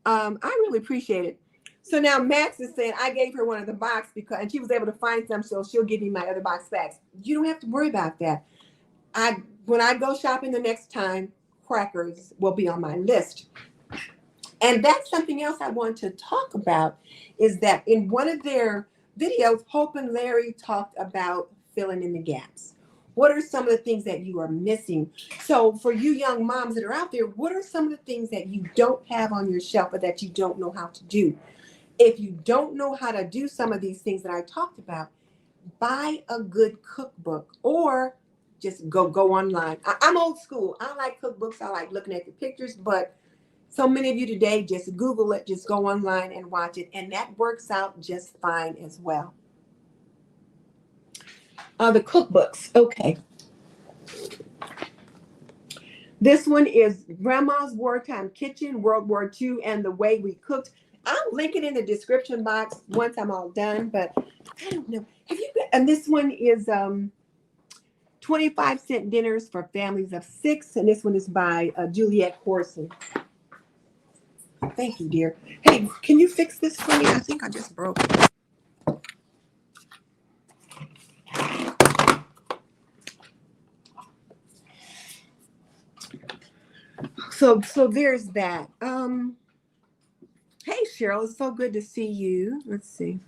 I really appreciate it. So now Max is saying I gave her one of the box and she was able to find some, so she'll give me my other box back. You don't have to worry about that. When I go shopping the next time, crackers will be on my list. And that's something else I want to talk about, is that in one of their videos, Hope and Larry talked about filling in the gaps. What are some of the things that you are missing? So for you young moms that are out there, what are some of the things that you don't have on your shelf or that you don't know how to do? If you don't know how to do some of these things that I talked about, buy a good cookbook or just go online. I'm old school. I like cookbooks. I like looking at the pictures, but so many of you today, just Google it, just go online and watch it. And that works out just fine as well. The cookbooks. Okay. This one is Grandma's Wartime Kitchen, World War II, and the Way We Cooked. I'll link it in the description box once I'm all done, but I don't know. And this one is 25-cent dinners for families of 6. And this one is by Juliet Corson. Thank you, dear. Hey, can you fix this for me? I think I just broke it. So there's that. Hey, Cheryl, it's so good to see you. Let's see.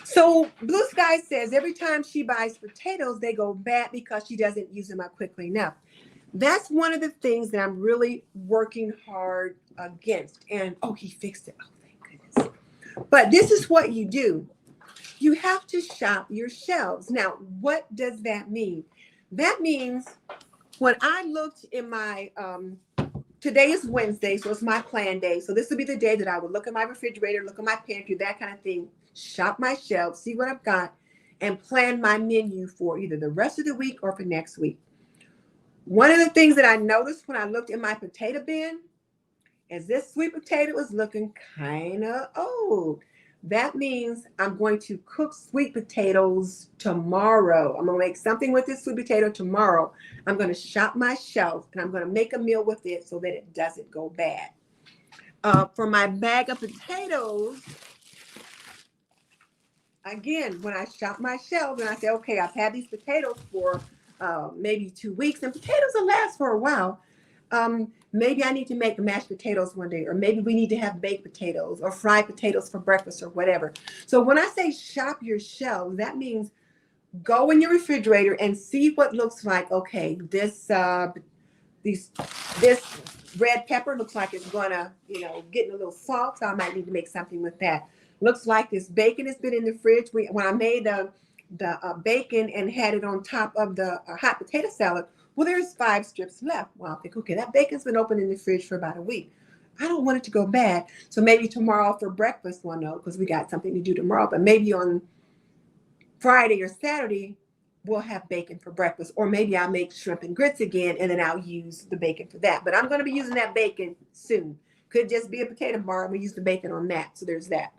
So Blue Sky says every time she buys potatoes, they go bad because she doesn't use them up quickly enough. That's one of the things that I'm really working hard against. And, oh, he fixed it. Oh, thank goodness. But this is what you do. You have to shop your shelves. Now, what does that mean? That means when I looked in my, today is Wednesday, so it's my plan day. So this will be the day that I would look at my refrigerator, look at my pantry, that kind of thing, shop my shelves, see what I've got, and plan my menu for either the rest of the week or for next week. One of the things that I noticed when I looked in my potato bin is this sweet potato is looking kind of old. That means I'm going to cook sweet potatoes tomorrow. I'm going to make something with this sweet potato tomorrow. I'm going to shop my shelf and I'm going to make a meal with it so that it doesn't go bad. For my bag of potatoes, again, when I shop my shelves and I say, okay, I've had these potatoes for maybe 2 weeks, and potatoes will last for a while. Maybe I need to make mashed potatoes one day, or maybe we need to have baked potatoes or fried potatoes for breakfast or whatever. So when I say shop your shelves, that means go in your refrigerator and see what looks like. Okay, this red pepper looks like it's gonna, getting a little salt. So I might need to make something with that. Looks like this bacon has been in the fridge. When I made the bacon and had it on top of the hot potato salad, well, there's 5 strips left. Well, I think, okay, that bacon's been open in the fridge for about a week. I don't want it to go bad. So maybe tomorrow for breakfast, well, no, because we got something to do tomorrow. But maybe on Friday or Saturday, we'll have bacon for breakfast. Or maybe I'll make shrimp and grits again, and then I'll use the bacon for that. But I'm going to be using that bacon soon. Could just be a potato bar, and we use the bacon on that. So there's that.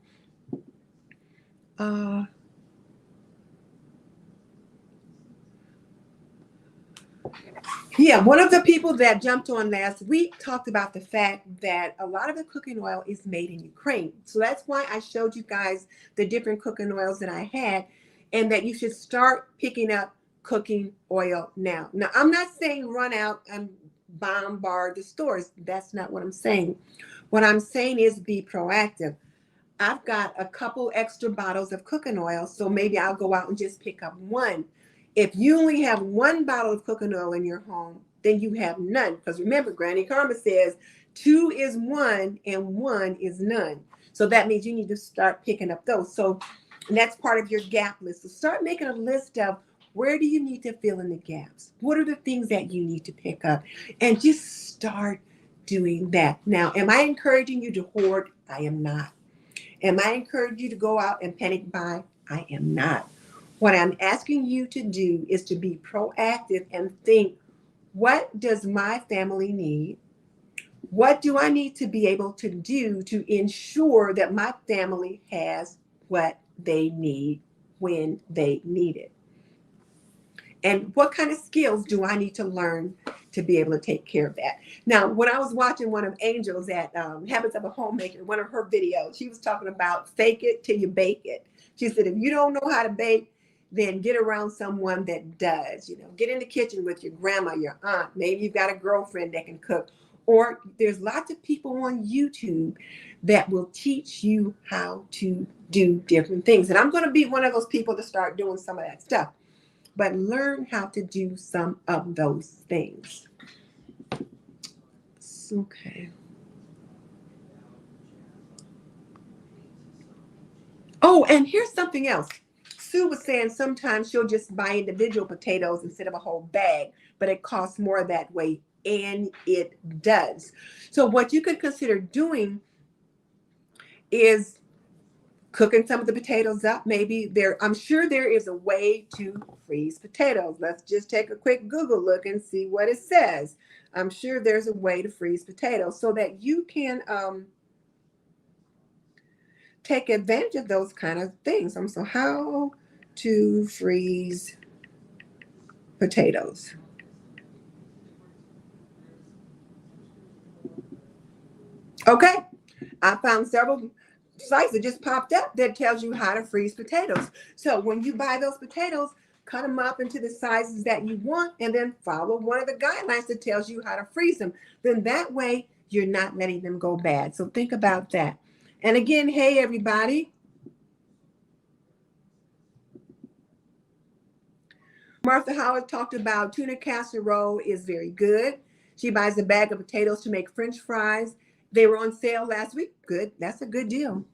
Yeah, one of the people that jumped on last week talked about the fact that a lot of the cooking oil is made in Ukraine. So that's why I showed you guys the different cooking oils that I had, and that you should start picking up cooking oil now. Now, I'm not saying run out and bombard the stores. That's not what I'm saying. What I'm saying is be proactive. I've got a couple extra bottles of cooking oil, so maybe I'll go out and just pick up one. If you only have one bottle of cooking oil in your home, then you have none. Because remember, Granny Karma says 2 is 1 and 1 is none. So that means you need to start picking up those. So and that's part of your gap list. So start making a list of where do you need to fill in the gaps? What are the things that you need to pick up? And just start doing that. Now, am I encouraging you to hoard? I am not. Am I encouraging you to go out and panic buy? I am not. What I'm asking you to do is to be proactive and think, what does my family need? What do I need to be able to do to ensure that my family has what they need when they need it? And what kind of skills do I need to learn to be able to take care of that? Now, when I was watching one of Angel's at Habits of a Homemaker, one of her videos, she was talking about fake it till you bake it. She said, if you don't know how to bake, then get around someone that does. You know, get in the kitchen with your grandma, your aunt. Maybe you've got a girlfriend that can cook. Or there's lots of people on YouTube that will teach you how to do different things. And I'm going to be one of those people to start doing some of that stuff. But learn how to do some of those things. Okay. Oh, and here's something else. Sue was saying sometimes she'll just buy individual potatoes instead of a whole bag, but it costs more that way, and it does. So what you could consider doing is cooking some of the potatoes up. I'm sure there is a way to freeze potatoes. Let's just take a quick Google look and see what it says. I'm sure there's a way to freeze potatoes so that you can take advantage of those kind of things. So how to freeze potatoes. Okay, I found several sites that just popped up that tells you how to freeze potatoes. So when you buy those potatoes, cut them up into the sizes that you want and then follow one of the guidelines that tells you how to freeze them. Then that way you're not letting them go bad. So think about that. And again, hey everybody. Martha Howard talked about tuna casserole is very good. She buys a bag of potatoes to make French fries. They were on sale last week. Good. That's a good deal.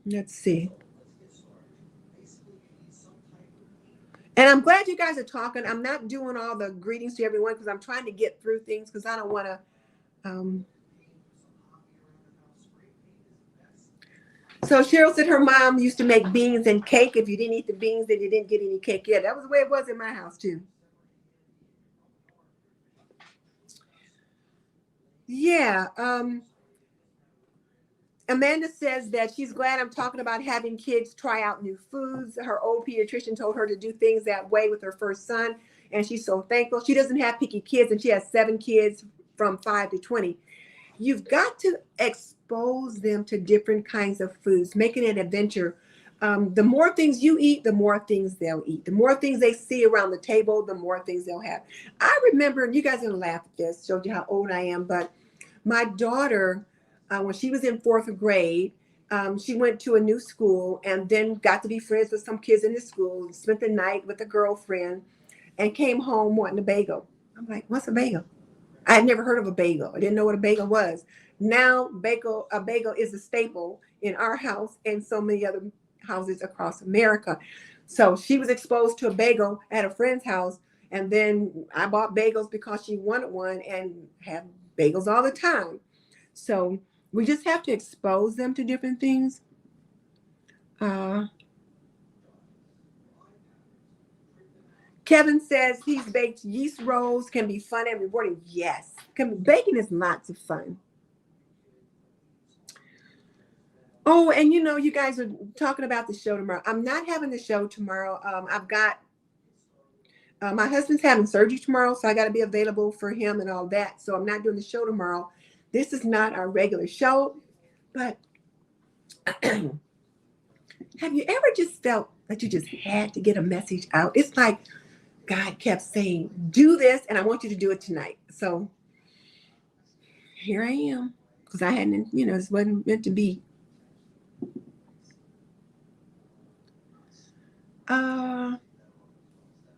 Let's see. And I'm glad you guys are talking. I'm not doing all the greetings to everyone because I'm trying to get through things because I don't want to. So Cheryl said her mom used to make beans and cake. If you didn't eat the beans, then you didn't get any cake. Yeah, that was the way it was in my house too. Yeah. Amanda says that she's glad I'm talking about having kids try out new foods. Her old pediatrician told her to do things that way with her first son, and she's so thankful. She doesn't have picky kids, and she has 7 kids from 5 to 20. You've got to expose them to different kinds of foods, make it an adventure. The more things you eat, the more things they'll eat. The more things they see around the table, the more things they'll have. I remember, and you guys are going to laugh at this, showed you how old I am, but my daughter, when she was in 4th grade, she went to a new school and then got to be friends with some kids in the school, spent the night with a girlfriend, and came home wanting a bagel. I'm like, what's a bagel? I had never heard of a bagel. I didn't know what a bagel was. Now, a bagel is a staple in our house and so many other houses across America. So she was exposed to a bagel at a friend's house, and then I bought bagels because she wanted one and have bagels all the time. So we just have to expose them to different things. Kevin says he's baked yeast rolls, can be fun and rewarding. Yes, baking is lots of fun. Oh, and you guys are talking about the show tomorrow. I'm not having the show tomorrow. I've got my husband's having surgery tomorrow, so I got to be available for him and all that. So I'm not doing the show tomorrow. This is not our regular show, but have you ever just felt that you just had to get a message out? It's like God kept saying, do this, and I want you to do it tonight. So here I am, because I hadn't, this wasn't meant to be.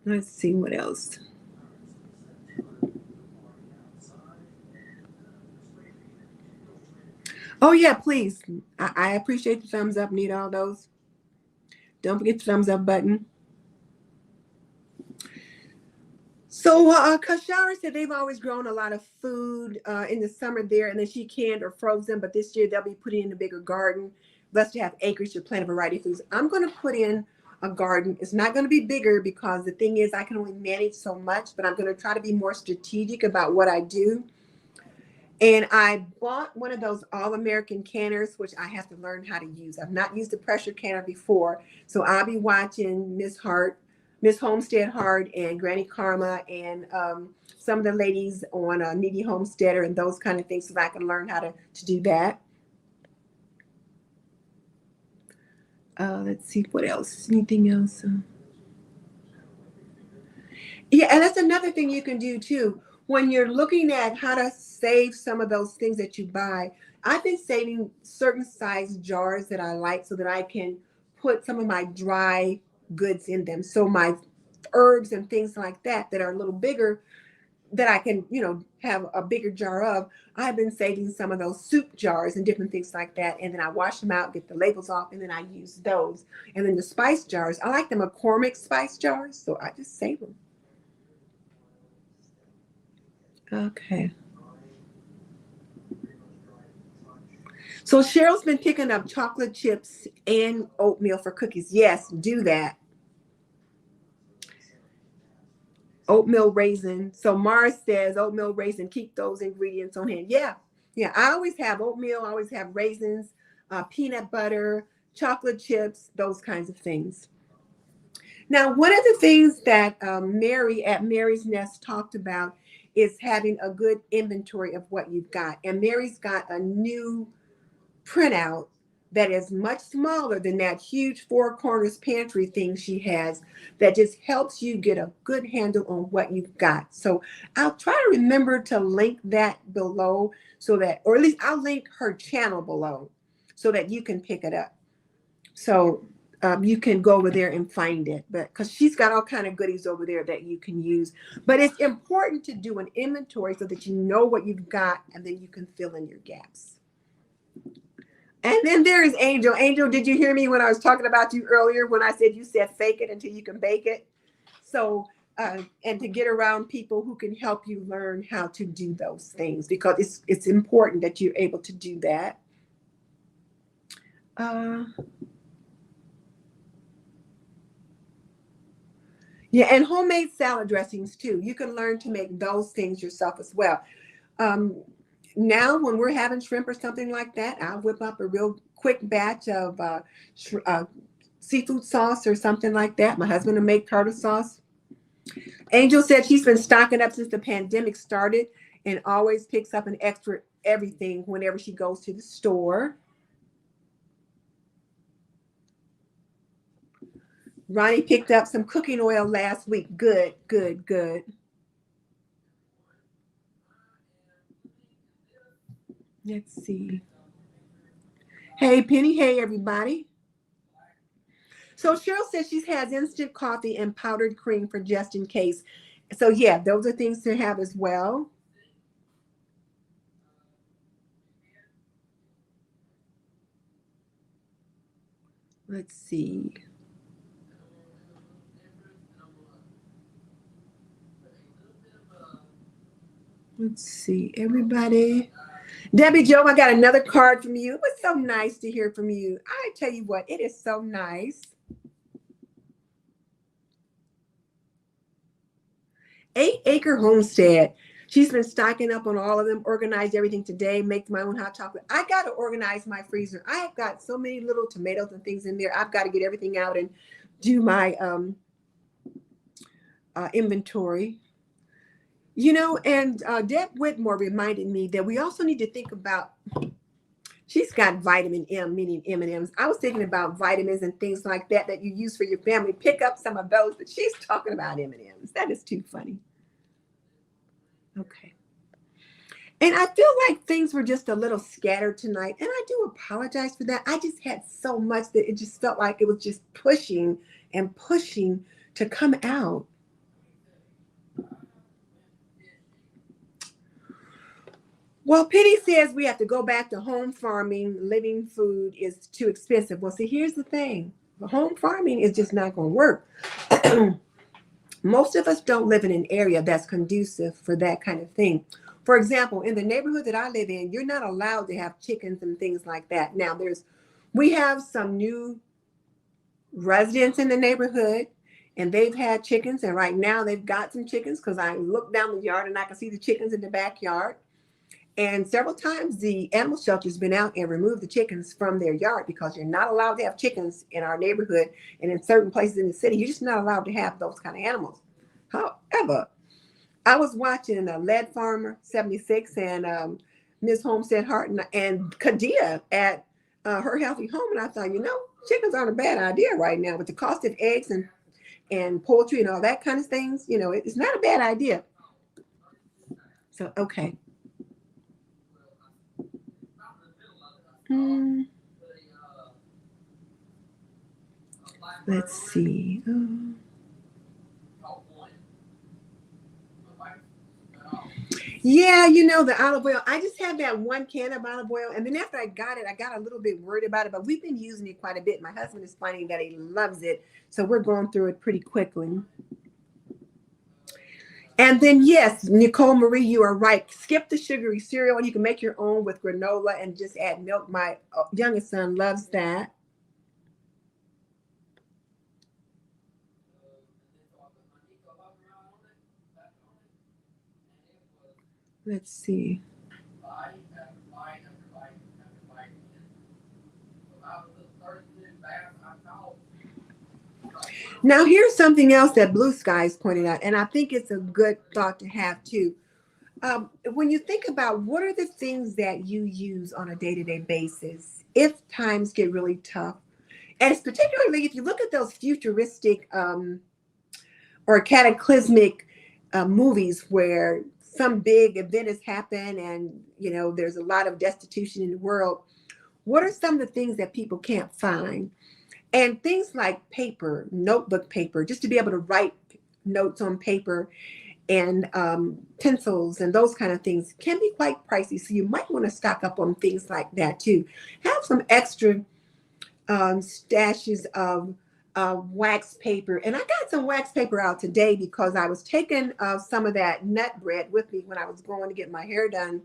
Let's see what else. Oh yeah, please. I appreciate the thumbs up. Need all those. Don't forget the thumbs up button. So Kashara said they've always grown a lot of food in the summer there, and then she canned or froze them. But this year they'll be putting in a bigger garden. Blessed to have acres to plant a variety of foods. I'm going to put in a garden. It's not going to be bigger because the thing is I can only manage so much, but I'm going to try to be more strategic about what I do. And I bought one of those all-American canners, which I have to learn how to use. I've not used a pressure canner before. So I'll be watching Miss Homestead Hart and Granny Karma and some of the ladies on Needy Homesteader and those kind of things so that I can learn how to do that. Let's see, what else? Anything else? Yeah, and that's another thing you can do too. When you're looking at how to save some of those things that you buy, I've been saving certain size jars that I like so that I can put some of my dry goods in them. So my herbs and things like that that are a little bigger that I can, have a bigger jar of. I've been saving some of those soup jars and different things like that. And then I wash them out, get the labels off, and then I use those. And then the spice jars, I like the McCormick spice jars, so I just save them. Okay. So Cheryl's been picking up chocolate chips and oatmeal for cookies. Yes, do that. Oatmeal raisin. So Mars says oatmeal raisin, keep those ingredients on hand. Yeah. Yeah. I always have oatmeal. I always have raisins, peanut butter, chocolate chips, those kinds of things. Now, one of the things that Mary at Mary's Nest talked about is having a good inventory of what you've got. And Mary's got a new printout that is much smaller than that huge four corners pantry thing she has that just helps you get a good handle on what you've got. So I'll try to remember to link that below so that, or at least I'll link her channel below so that you can pick it up. So you can go over there and find it, but because she's got all kind of goodies over there that you can use. But it's important to do an inventory so that you know what you've got and then you can fill in your gaps. And then there is Angel. Angel, did you hear me when I was talking about you earlier when I said you said fake it until you can bake it? So, and to get around people who can help you learn how to do those things because it's important that you're able to do that. Yeah, and homemade salad dressings too. You can learn to make those things yourself as well. Now, when we're having shrimp or something like that, I'll whip up a real quick batch of seafood sauce or something like that. My husband will make tartar sauce. Angel said she's been stocking up since the pandemic started and always picks up an extra everything whenever she goes to the store. Ronnie picked up some cooking oil last week. Good, good, good. Let's see. Hey, Penny. Hey, everybody. So Cheryl says she has instant coffee and powdered cream for just in case. So yeah, those are things to have as well. Let's see. Let's see, everybody. Debbie Joe, I got another card from you. It was so nice to hear from you. I tell you what, it is so nice. 8 Acre Homestead. She's been stocking up on all of them, organized everything today, make my own hot chocolate. I got to organize my freezer. I have got so many little tomatoes and things in there. I've got to get everything out and do my inventory. And Deb Whitmore reminded me that we also need to think about, she's got vitamin M, meaning M&Ms. I was thinking about vitamins and things like that you use for your family. Pick up some of those, but she's talking about M&Ms. That is too funny. Okay. And I feel like things were just a little scattered tonight. And I do apologize for that. I just had so much that it just felt like it was just pushing and pushing to come out. Well, Penny says we have to go back to home farming. Living food is too expensive. Well, see, here's the thing. Home farming is just not going to work. Most of us don't live in an area that's conducive for that kind of thing. For example, in the neighborhood that I live in, you're not allowed to have chickens and things like that. Now, we have some new residents in the neighborhood, and they've had chickens, and right now they've got some chickens because I look down the yard and I can see the chickens in the backyard. And several times the animal shelter's been out and removed the chickens from their yard because you're not allowed to have chickens in our neighborhood, and in certain places in the city, you're just not allowed to have those kind of animals. However, I was watching Lead Farmer 76 and Ms. Homestead Hart and Kadia at Her Healthy Home, and I thought, chickens aren't a bad idea right now with the cost of eggs and poultry and all that kind of things. It's not a bad idea. So, okay. Let's see. Yeah, the olive oil. I just had that one can of olive oil. And then after I got it, I got a little bit worried about it. But we've been using it quite a bit. My husband is finding that he loves it. So we're going through it pretty quickly. And then, yes, Nicole Marie, you are right. Skip the sugary cereal, and you can make your own with granola and just add milk. My youngest son loves that. Let's see. Now, here's something else that Blue Skies pointed out, and I think it's a good thought to have too. When you think about what are the things that you use on a day-to-day basis, if times get really tough, and it's particularly if you look at those futuristic or cataclysmic movies where some big event has happened and there's a lot of destitution in the world, what are some of the things that people can't find? And things like paper, notebook paper, just to be able to write notes on paper, and pencils and those kind of things can be quite pricey. So you might want to stock up on things like that too. Have some extra stashes of wax paper. And I got some wax paper out today because I was taking some of that nut bread with me when I was going to get my hair done.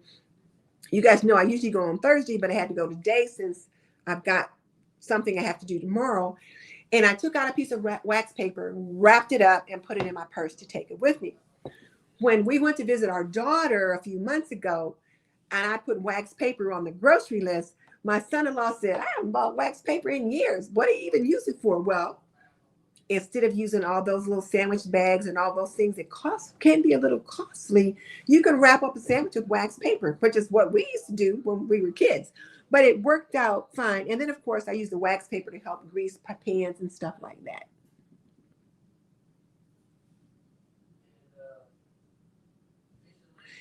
You guys know I usually go on Thursday, but I had to go today since I've got something I have to do tomorrow. And I took out a piece of wax paper, wrapped it up, and put it in my purse to take it with me. When we went to visit our daughter a few months ago, and I put wax paper on the grocery list, my son-in-law said, I haven't bought wax paper in years. What do you even use it for? Well, instead of using all those little sandwich bags and all those things that can be a little costly, you can wrap up a sandwich with wax paper, which is what we used to do when we were kids. But it worked out fine. And then, of course, I used the wax paper to help grease pans and stuff like that.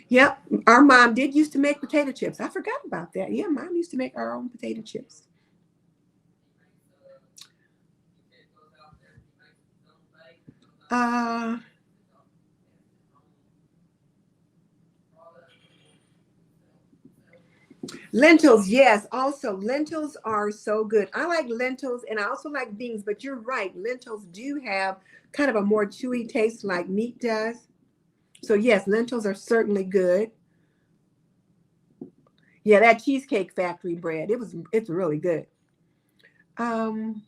Yep, our mom did used to make potato chips. I forgot about that. Yeah, mom used to make our own potato chips. Lentils, yes. Also, lentils are so good. I like lentils and I also like beans, but you're right. Lentils do have kind of a more chewy taste like meat does. So yes, lentils are certainly good. Yeah, that Cheesecake Factory bread, it's really good. Ronnie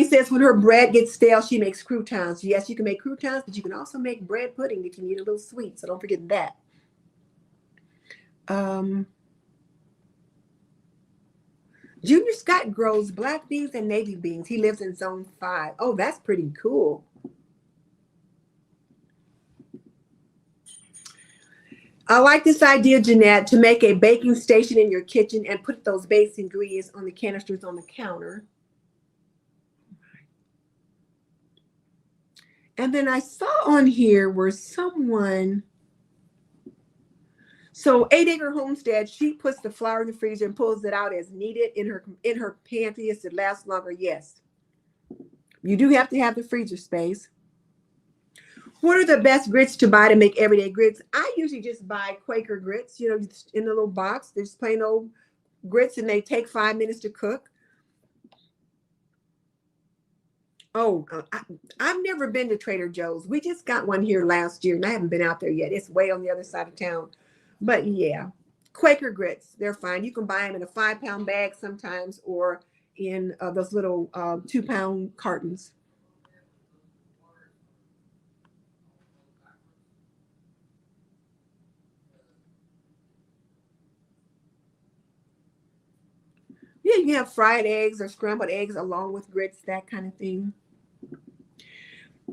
says when her bread gets stale, she makes croutons. Yes, you can make croutons, but you can also make bread pudding if you need a little sweet. So don't forget that. Junior Scott grows black beans and navy beans. He lives in zone 5. Oh, that's pretty cool. I like this idea, Jeanette, to make a baking station in your kitchen and put those base ingredients on the canisters on the counter. And then I saw on here where someone, so 8 Acre Homestead, she puts the flour in the freezer and pulls it out as needed in her pantry as it lasts longer. Yes, you do have to have the freezer space. What are the best grits to buy to make everyday grits? I usually just buy Quaker grits, you know, just in a little box. They're just plain old grits and they take 5 minutes to cook. Oh, I've never been to Trader Joe's. We just got one here last year and I haven't been out there yet. It's way on the other side of town. But yeah, Quaker grits, they're fine. You can buy them in a 5-pound bag sometimes or in those little 2-pound cartons. Yeah, you can have fried eggs or scrambled eggs along with grits, that kind of thing.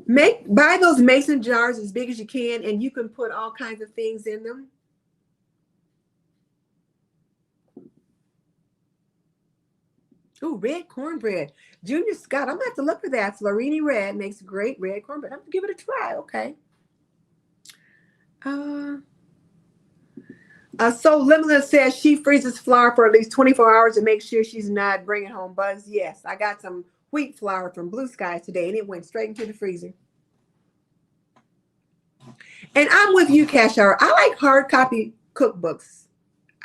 Buy those mason jars as big as you can, and you can put all kinds of things in them. Oh, red cornbread. Junior Scott, I'm gonna have to look for that. Florini Red makes great red cornbread. I'm gonna give it a try. Okay. Uh, so Limela says she freezes flour for at least 24 hours to make sure she's not bringing home bugs. Yes, I got some wheat flour from Blue Skies today, and it went straight into the freezer. And I'm with you, Cashar. I like hard copy cookbooks.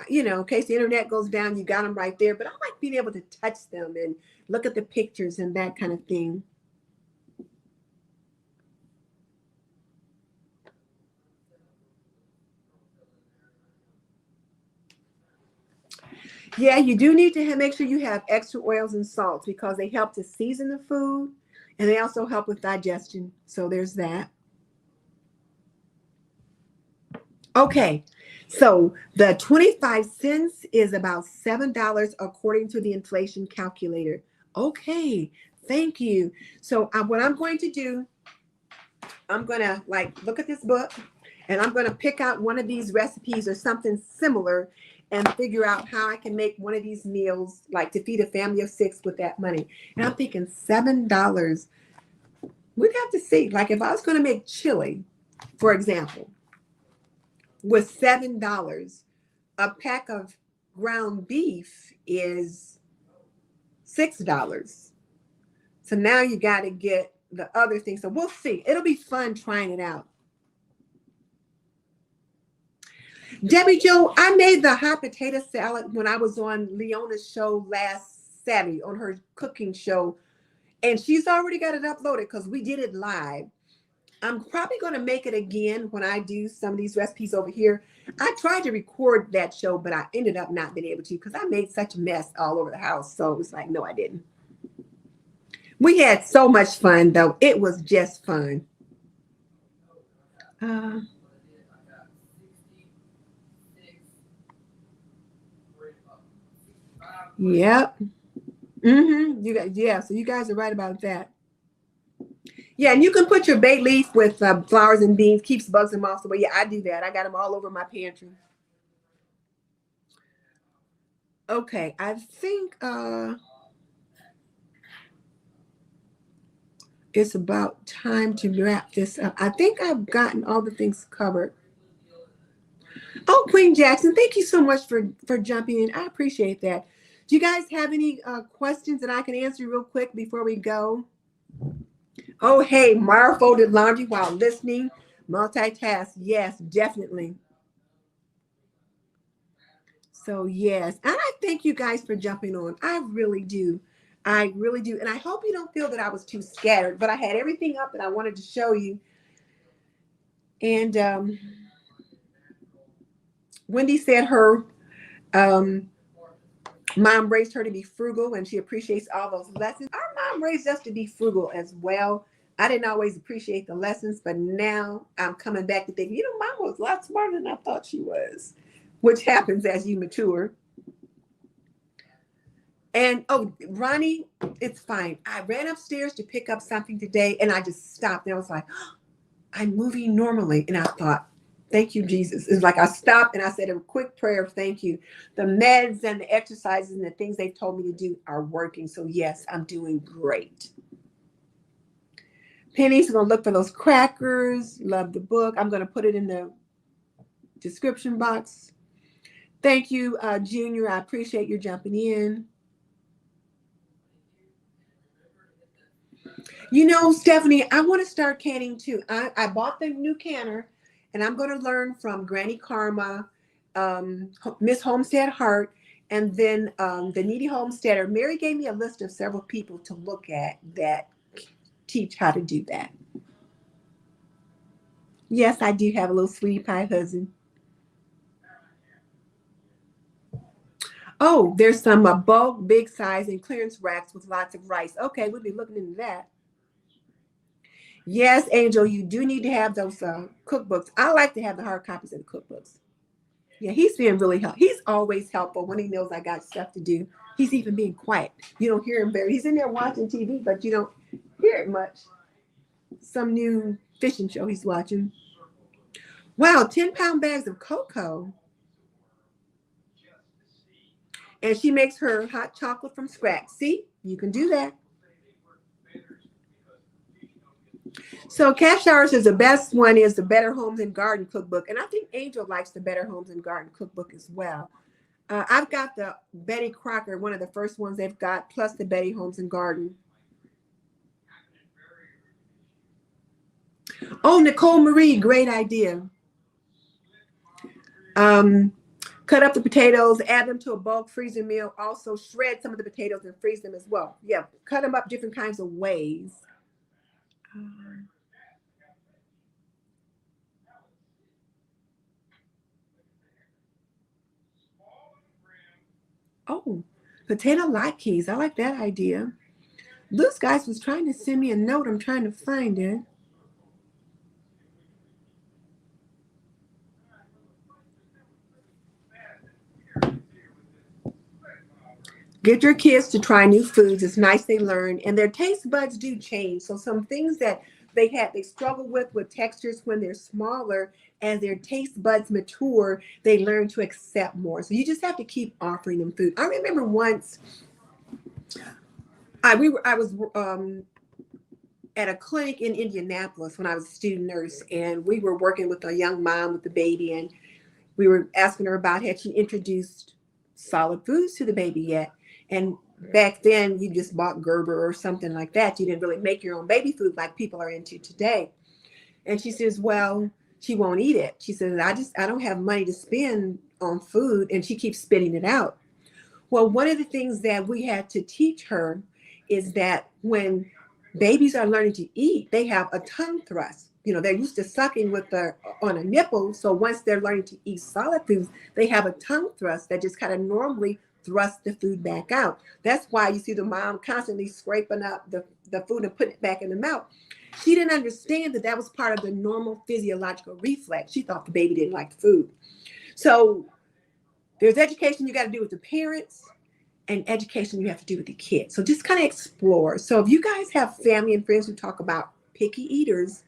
You know, in case the internet goes down, you got them right there. But I like being able to touch them and look at the pictures and that kind of thing. Yeah, you do need to make sure you have extra oils and salts because they help to season the food and they also help with digestion. So there's that. Okay, so the 25 cents is about $7 according to the inflation calculator. Okay, thank you. So what I'm going to do, I'm going to like look at this book and I'm going to pick out one of these recipes or something similar and figure out how I can make one of these meals like to feed a family of 6 with that money. And I'm thinking $7. We'd have to see, like if I was going to make chili, for example, with $7, a pack of ground beef is $6. So now you got to get the other things. So we'll see. It'll be fun trying it out. Debbie Jo, I made the hot potato salad when I was on Leona's show last Saturday on her cooking show. And she's already got it uploaded because we did it live. I'm probably going to make it again when I do some of these recipes over here. I tried to record that show, but I ended up not being able to because I made such a mess all over the house. So it was like, no, I didn't. We had so much fun, though. It was just fun. Yep. You guys, yeah. So you guys are right about that. Yeah, and you can put your bay leaf with flowers and beans, keeps bugs and moths away. Yeah, I do that. I got them all over my pantry. Okay, I think it's about time to wrap this up. I think I've gotten all the things covered. Oh, Queen Jackson, thank you so much for jumping in. I appreciate that. Do you guys have any questions that I can answer real quick before we go? Oh, hey, Mara folded laundry while listening. Multitask. Yes, definitely. So, yes. And I thank you guys for jumping on. I really do. I really do. And I hope you don't feel that I was too scattered, but I had everything up that I wanted to show you. And Wendy said her mom raised her to be frugal and she appreciates all those lessons. Our mom raised us to be frugal as well. I didn't always appreciate the lessons, but now I'm coming back to think, mom was a lot smarter than I thought she was, which happens as you mature. And oh, Ronnie, it's fine. I ran upstairs to pick up something today and I just stopped and I was like, oh, I'm moving normally. And I thought, thank you, Jesus. It's like I stopped and I said a quick prayer of thank you. The meds and the exercises and the things they've told me to do are working. So yes, I'm doing great. Penny's going to look for those crackers. Love the book. I'm going to put it in the description box. Thank you, Junior. I appreciate your jumping in. You know, Stephanie, I want to start canning too. I bought the new canner, and I'm going to learn from Granny Karma, Miss Homestead Hart, and then the Needy Homesteader. Mary gave me a list of several people to look at that teach how to do that. Yes, I do have a little sweetie pie husband. Oh, there's some bulk, big size, and clearance racks with lots of rice. Okay, we'll be looking into that. Yes, Angel, you do need to have those cookbooks. I like to have the hard copies of the cookbooks. Yeah, he's being really helpful. He's always helpful when he knows I got stuff to do. He's even being quiet. You don't hear him very. He's in there watching TV, but you don't hear it much. Some new fishing show he's watching. Wow, 10-pound bags of cocoa. And she makes her hot chocolate from scratch. See, you can do that. So Cash Hours is the best one is the Better Homes and Garden Cookbook. And I think Angel likes the Better Homes and Garden Cookbook as well. I've got the Betty Crocker, one of the first ones they've got, plus the Betty Homes and Garden. Oh, Nicole Marie, great idea. Cut up the potatoes, add them to a bulk freezer meal. Also shred some of the potatoes and freeze them as well. Yeah, cut them up different kinds of ways. Oh, potato latkes. I like that idea. This guy was trying to send me a note. I'm trying to find it. Get your kids to try new foods. It's nice they learn, and their taste buds do change. So some things that they struggle with textures when they're smaller. As their taste buds mature, they learn to accept more. So you just have to keep offering them food. I remember once I was at a clinic in Indianapolis when I was a student nurse, and we were working with a young mom with the baby, and we were asking her about had she introduced solid foods to the baby yet. And back then, you just bought Gerber or something like that. You didn't really make your own baby food like people are into today. And she says, well, she won't eat it. She says, I don't have money to spend on food. And she keeps spitting it out. Well, one of the things that we had to teach her is that when babies are learning to eat, they have a tongue thrust. You know, they're used to sucking with the on a nipple. So once they're learning to eat solid foods, they have a tongue thrust that just kind of normally thrusts the food back out. That's why you see the mom constantly scraping up the food and putting it back in the mouth. She didn't understand that that was part of the normal physiological reflex. She thought the baby didn't like the food. So there's education you got to do with the parents and education you have to do with the kids. So just kind of explore. So if you guys have family and friends who talk about picky eaters,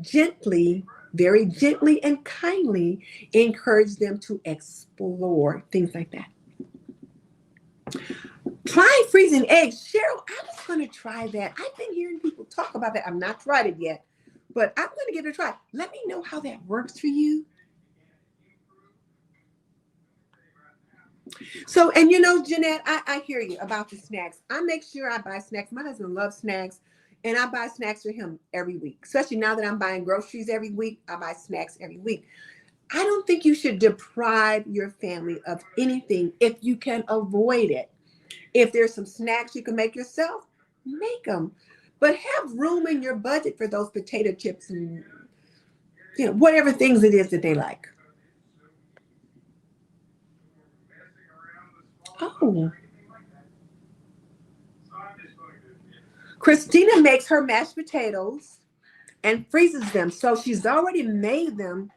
gently, very gently and kindly encourage them to explore things like that. Try freezing eggs. Cheryl, I was going to try that. I've been hearing people talk about that. I've not tried it yet, but I'm going to give it a try. Let me know how that works for you. So, and you know, Jeanette, I hear you about the snacks. I make sure I buy snacks. My husband loves snacks, and I buy snacks for him every week. Especially now that I'm buying groceries every week, I buy snacks every week. I don't think you should deprive your family of anything if you can avoid it. If there's some snacks you can make yourself, make them. But have room in your budget for those potato chips and whatever things it is that they like. Oh, Christina makes her mashed potatoes and freezes them. So she's already made them.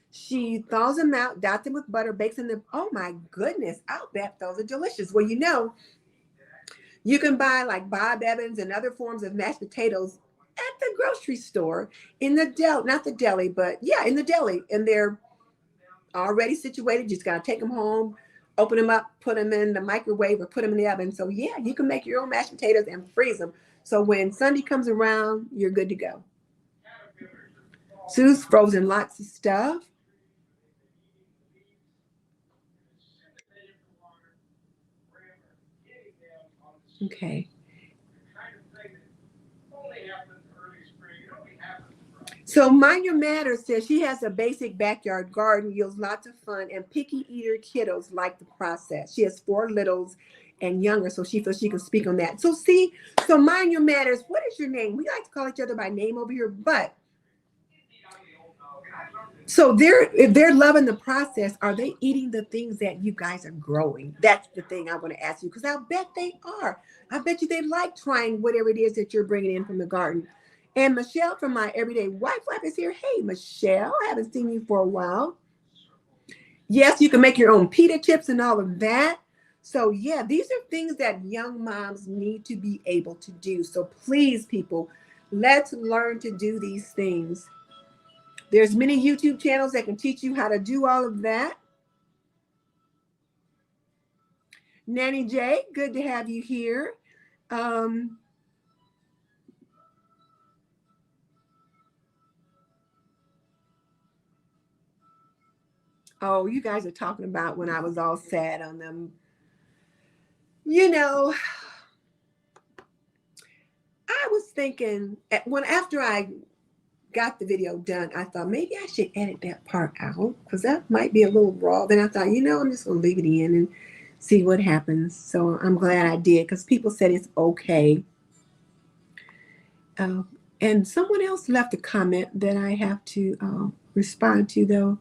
She thaws them out, dots them with butter, bakes them. Oh my goodness, I'll bet those are delicious. Well, you can buy like Bob Evans and other forms of mashed potatoes at the grocery store in the deli, not the deli, but yeah, in the deli. And they're already situated. You just got to take them home, open them up, put them in the microwave or put them in the oven. So yeah, you can make your own mashed potatoes and freeze them. So when Sunday comes around, you're good to go. Sue's frozen lots of stuff. Okay. So Mind Your Matter says she has a basic backyard garden, yields lots of fun, and picky eater kiddos like the process. She has 4 littles and younger, so she feels she can speak on that. So see, so Mind Your Matters, what is your name? We like to call each other by name over here, but so if they're loving the process, are they eating the things that you guys are growing? That's the thing I want to ask you, because I'll bet they are. I bet you they like trying whatever it is that you're bringing in from the garden. And Michelle from My Everyday Wife is here. Hey, Michelle, I haven't seen you for a while. Yes, you can make your own pita chips and all of that. So yeah, these are things that young moms need to be able to do. So please, people, let's learn to do these things. There's many YouTube channels that can teach you how to do all of that. Nanny J, good to have you here. Oh, you guys are talking about when I was all sad on them. You know, I was thinking after I got the video done, I thought maybe I should edit that part out because that might be a little raw. Then I thought, I'm just going to leave it in and see what happens. So I'm glad I did, because people said it's okay. And someone else left a comment that I have to respond to, though.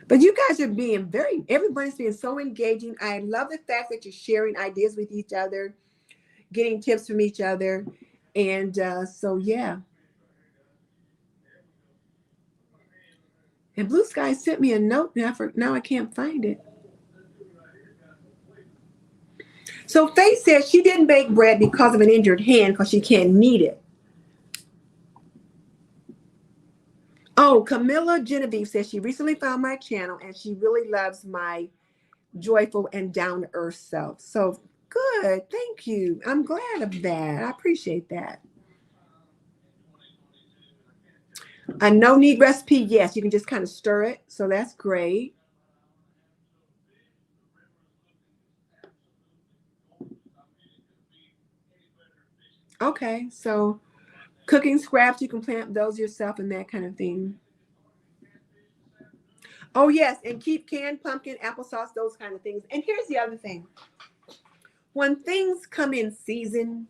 But you guys are being everybody's being so engaging. I love the fact that you're sharing ideas with each other, getting tips from each other. And so, yeah. And Blue Sky sent me a note now I can't find it. So Faith says she didn't bake bread because of an injured hand because she can't knead it. Oh, Camilla Genevieve says she recently found my channel and she really loves my joyful and down-to-earth self. So good. Thank you. I'm glad of that. I appreciate that. A no-knead recipe, yes. You can just kind of stir it. So that's great. Okay, so cooking scraps, you can plant those yourself and that kind of thing. Oh, yes, and keep canned pumpkin, applesauce, those kind of things. And here's the other thing. When things come in season,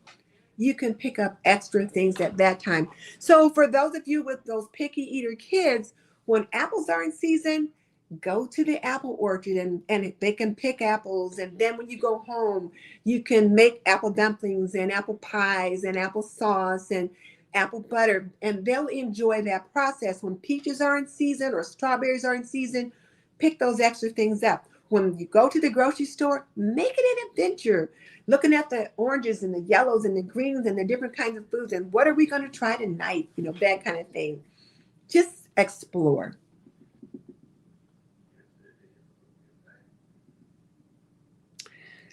you can pick up extra things at that time. So for those of you with those picky eater kids, when apples are in season, go to the apple orchard and they can pick apples. And then when you go home, you can make apple dumplings and apple pies and apple sauce and apple butter, and they'll enjoy that process. When peaches are in season or strawberries are in season, pick those extra things up. When you go to the grocery store, make it an adventure. Looking at the oranges and the yellows and the greens and the different kinds of foods and what are we going to try tonight? That kind of thing. Just explore.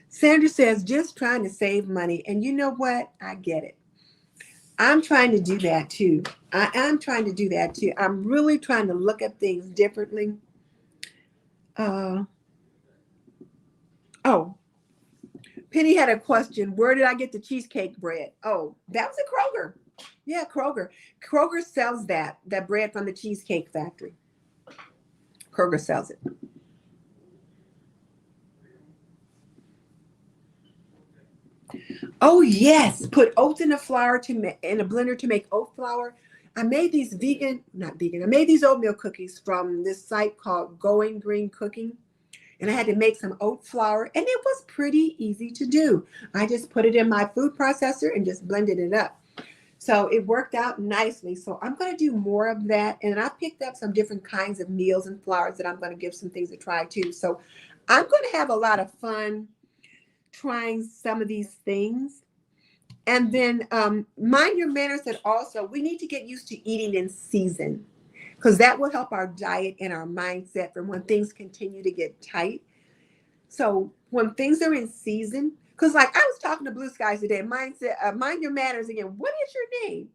Sandra says, just trying to save money. And you know what? I get it. I'm trying to do that too. I am trying to do that too. I'm really trying to look at things differently. Penny had a question. Where did I get the cheesecake bread? Oh, that was at Kroger. Yeah, Kroger. Kroger sells that bread from the Cheesecake Factory. Kroger sells it. Oh, yes. Put oats in a blender to make oat flour. I made these I made these oatmeal cookies from this site called Going Green Cooking. And I had to make some oat flour, and it was pretty easy to do. I just put it in my food processor and just blended it up. So it worked out nicely. So I'm going to do more of that. And I picked up some different kinds of meals and flours that I'm going to give some things to try too. So I'm going to have a lot of fun trying some of these things. And then Mind Your Manners said also, we need to get used to eating in season, because that will help our diet and our mindset for when things continue to get tight. So when things are in season, because like I was talking to Blue Skies today, Mind Your Manners again, what is your name?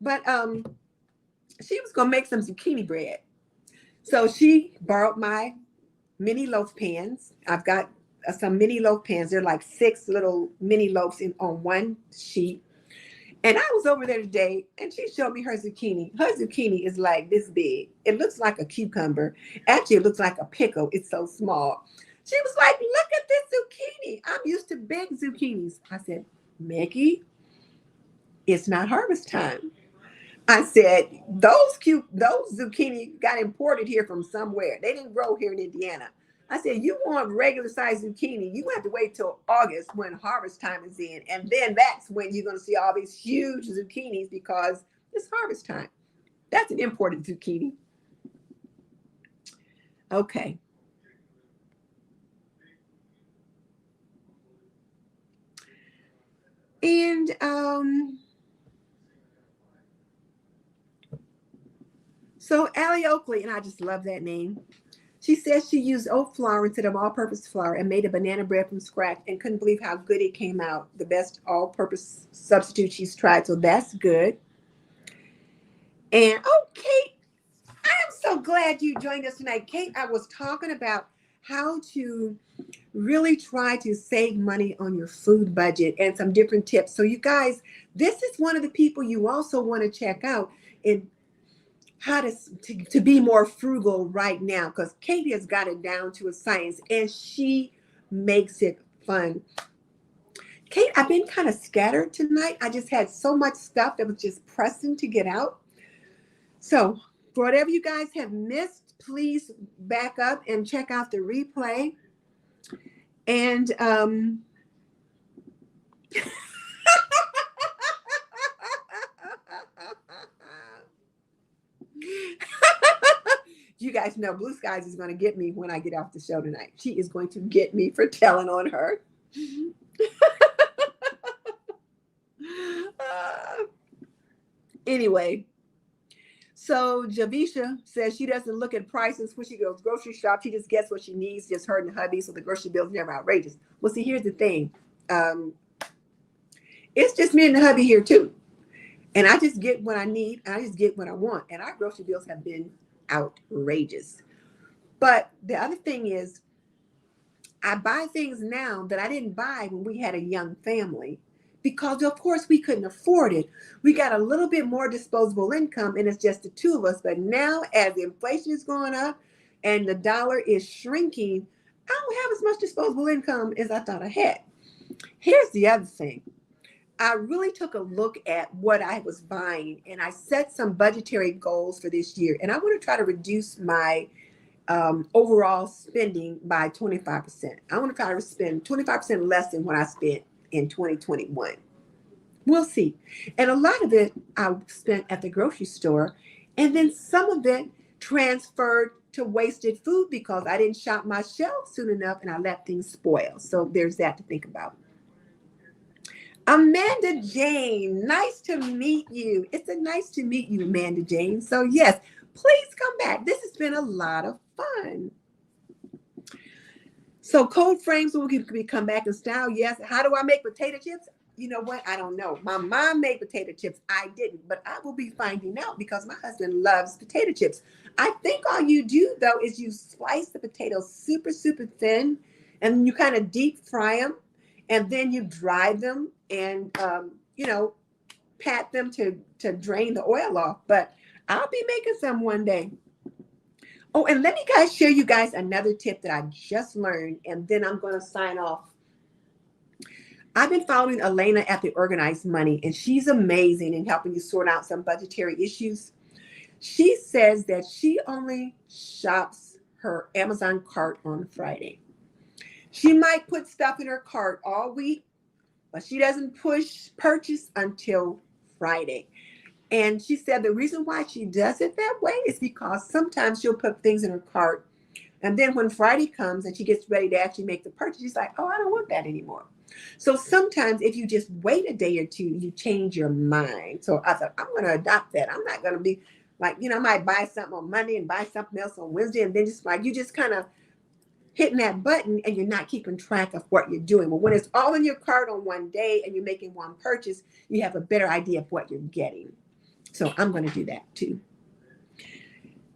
But she was going to make some zucchini bread. So she borrowed my mini loaf pans. I've got some mini loaf pans. They're like 6 little mini loaves on one sheet. And I was over there today and she showed me her zucchini. Her zucchini is like this big. It looks like a cucumber. Actually, it looks like a pickle. It's so small. She was like, look at this zucchini. I'm used to big zucchinis. I said, Mickey, it's not harvest time. I said, those zucchini got imported here from somewhere. They didn't grow here in Indiana. I said, you want regular size zucchini, you have to wait till August when harvest time is in. And then that's when you're going to see all these huge zucchinis because it's harvest time. That's an imported zucchini. Okay. And so Allie Oakley, and I just love that name. She says she used oat flour instead of all-purpose flour and made a banana bread from scratch and couldn't believe how good it came out. The best all-purpose substitute she's tried, so that's good. And oh, Kate, I am so glad you joined us tonight. Kate, I was talking about how to really try to save money on your food budget and some different tips. So you guys, this is one of the people you also want to check out in how to be more frugal right now, because Kate has got it down to a science and she makes it fun. Kate, I've been kind of scattered tonight. I just had so much stuff that was just pressing to get out. So for whatever you guys have missed, please back up and check out the replay. And you guys know Blue Skies is going to get me when I get off the show tonight. She is going to get me for telling on her. Anyway, so Javisha says she doesn't look at prices when she goes grocery shop. She just gets what she needs, just her and the hubby, so the grocery bill's never outrageous. Well, see, here's the thing. It's just me and the hubby here too. And I just get what I need, and I just get what I want. And our grocery bills have been outrageous. But the other thing is, I buy things now that I didn't buy when we had a young family, because of course we couldn't afford it. We got a little bit more disposable income and it's just the two of us. But now as inflation is going up and the dollar is shrinking, I don't have as much disposable income as I thought I had. Here's the other thing. I really took a look at what I was buying and I set some budgetary goals for this year. And I want to try to reduce my overall spending by 25%. I want to try to spend 25% less than what I spent in 2021. We'll see. And a lot of it I spent at the grocery store, and then some of it transferred to wasted food because I didn't shop my shelves soon enough and I let things spoil. So there's that to think about. Amanda Jane, nice to meet you. It's a nice to meet you, Amanda Jane. So yes, please come back. This has been a lot of fun. So cold frames will come back in style. Yes. How do I make potato chips? You know what? I don't know. My mom made potato chips. I didn't, but I will be finding out because my husband loves potato chips. I think all you do though is you slice the potatoes super, super thin and you kind of deep fry them and then you dry them and, pat them to drain the oil off. But I'll be making some one day. Oh, and let me share you guys another tip that I just learned, and then I'm going to sign off. I've been following Elena at the Organized Money, and she's amazing in helping you sort out some budgetary issues. She says that she only shops her Amazon cart on Friday. She might put stuff in her cart all week, but she doesn't purchase until Friday. And she said the reason why she does it that way is because sometimes she'll put things in her cart. And then when Friday comes and she gets ready to actually make the purchase, she's like, oh, I don't want that anymore. So sometimes if you just wait a day or two, you change your mind. So I thought, I'm going to adopt that. I'm not going to be like, I might buy something on Monday and buy something else on Wednesday. And then just like, you just kind of hitting that button and you're not keeping track of what you're doing. But when it's all in your cart on one day and you're making one purchase, you have a better idea of what you're getting. So I'm going to do that too.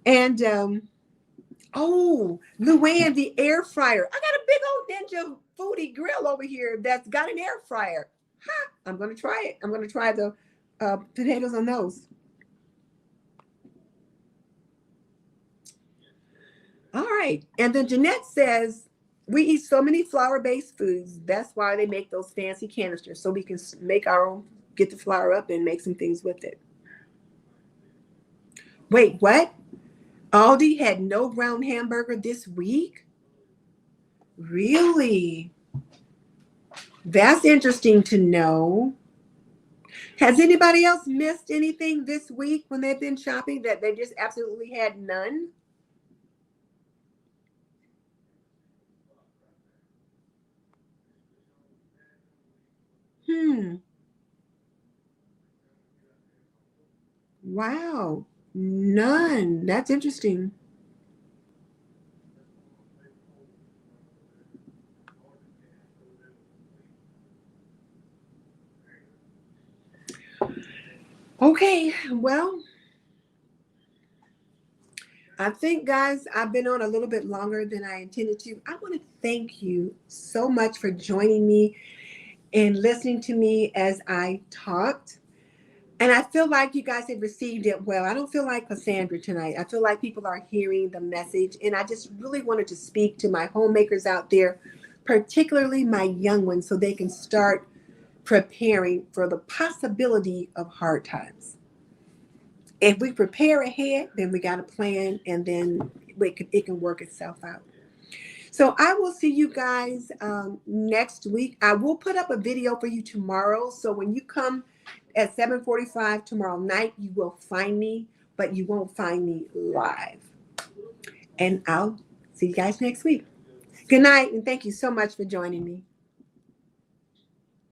And, Luann, the air fryer. I got a big old Ninja Foodie grill over here that's got an air fryer. I'm going to try it. I'm going to try the potatoes on those. All right. And then Jeanette says, we eat so many flour-based foods. That's why they make those fancy canisters, so we can make our own, get the flour up and make some things with it. Wait, what? Aldi had no ground hamburger this week? Really? That's interesting to know. Has anybody else missed anything this week when they've been shopping that they just absolutely had none? Wow. None. That's interesting. Okay, well, I think, guys, I've been on a little bit longer than I intended to. I want to thank you so much for joining me and listening to me as I talked. And I feel like you guys have received it well. I don't feel like Cassandra tonight. I feel like people are hearing the message. And I just really wanted to speak to my homemakers out there, particularly my young ones, so they can start preparing for the possibility of hard times. If we prepare ahead, then we got a plan, and then it can work itself out. So I will see you guys next week. I will put up a video for you tomorrow. So when you come at 7:45 tomorrow night, you will find me, but you won't find me live. And I'll see you guys next week. Good night, and thank you so much for joining me.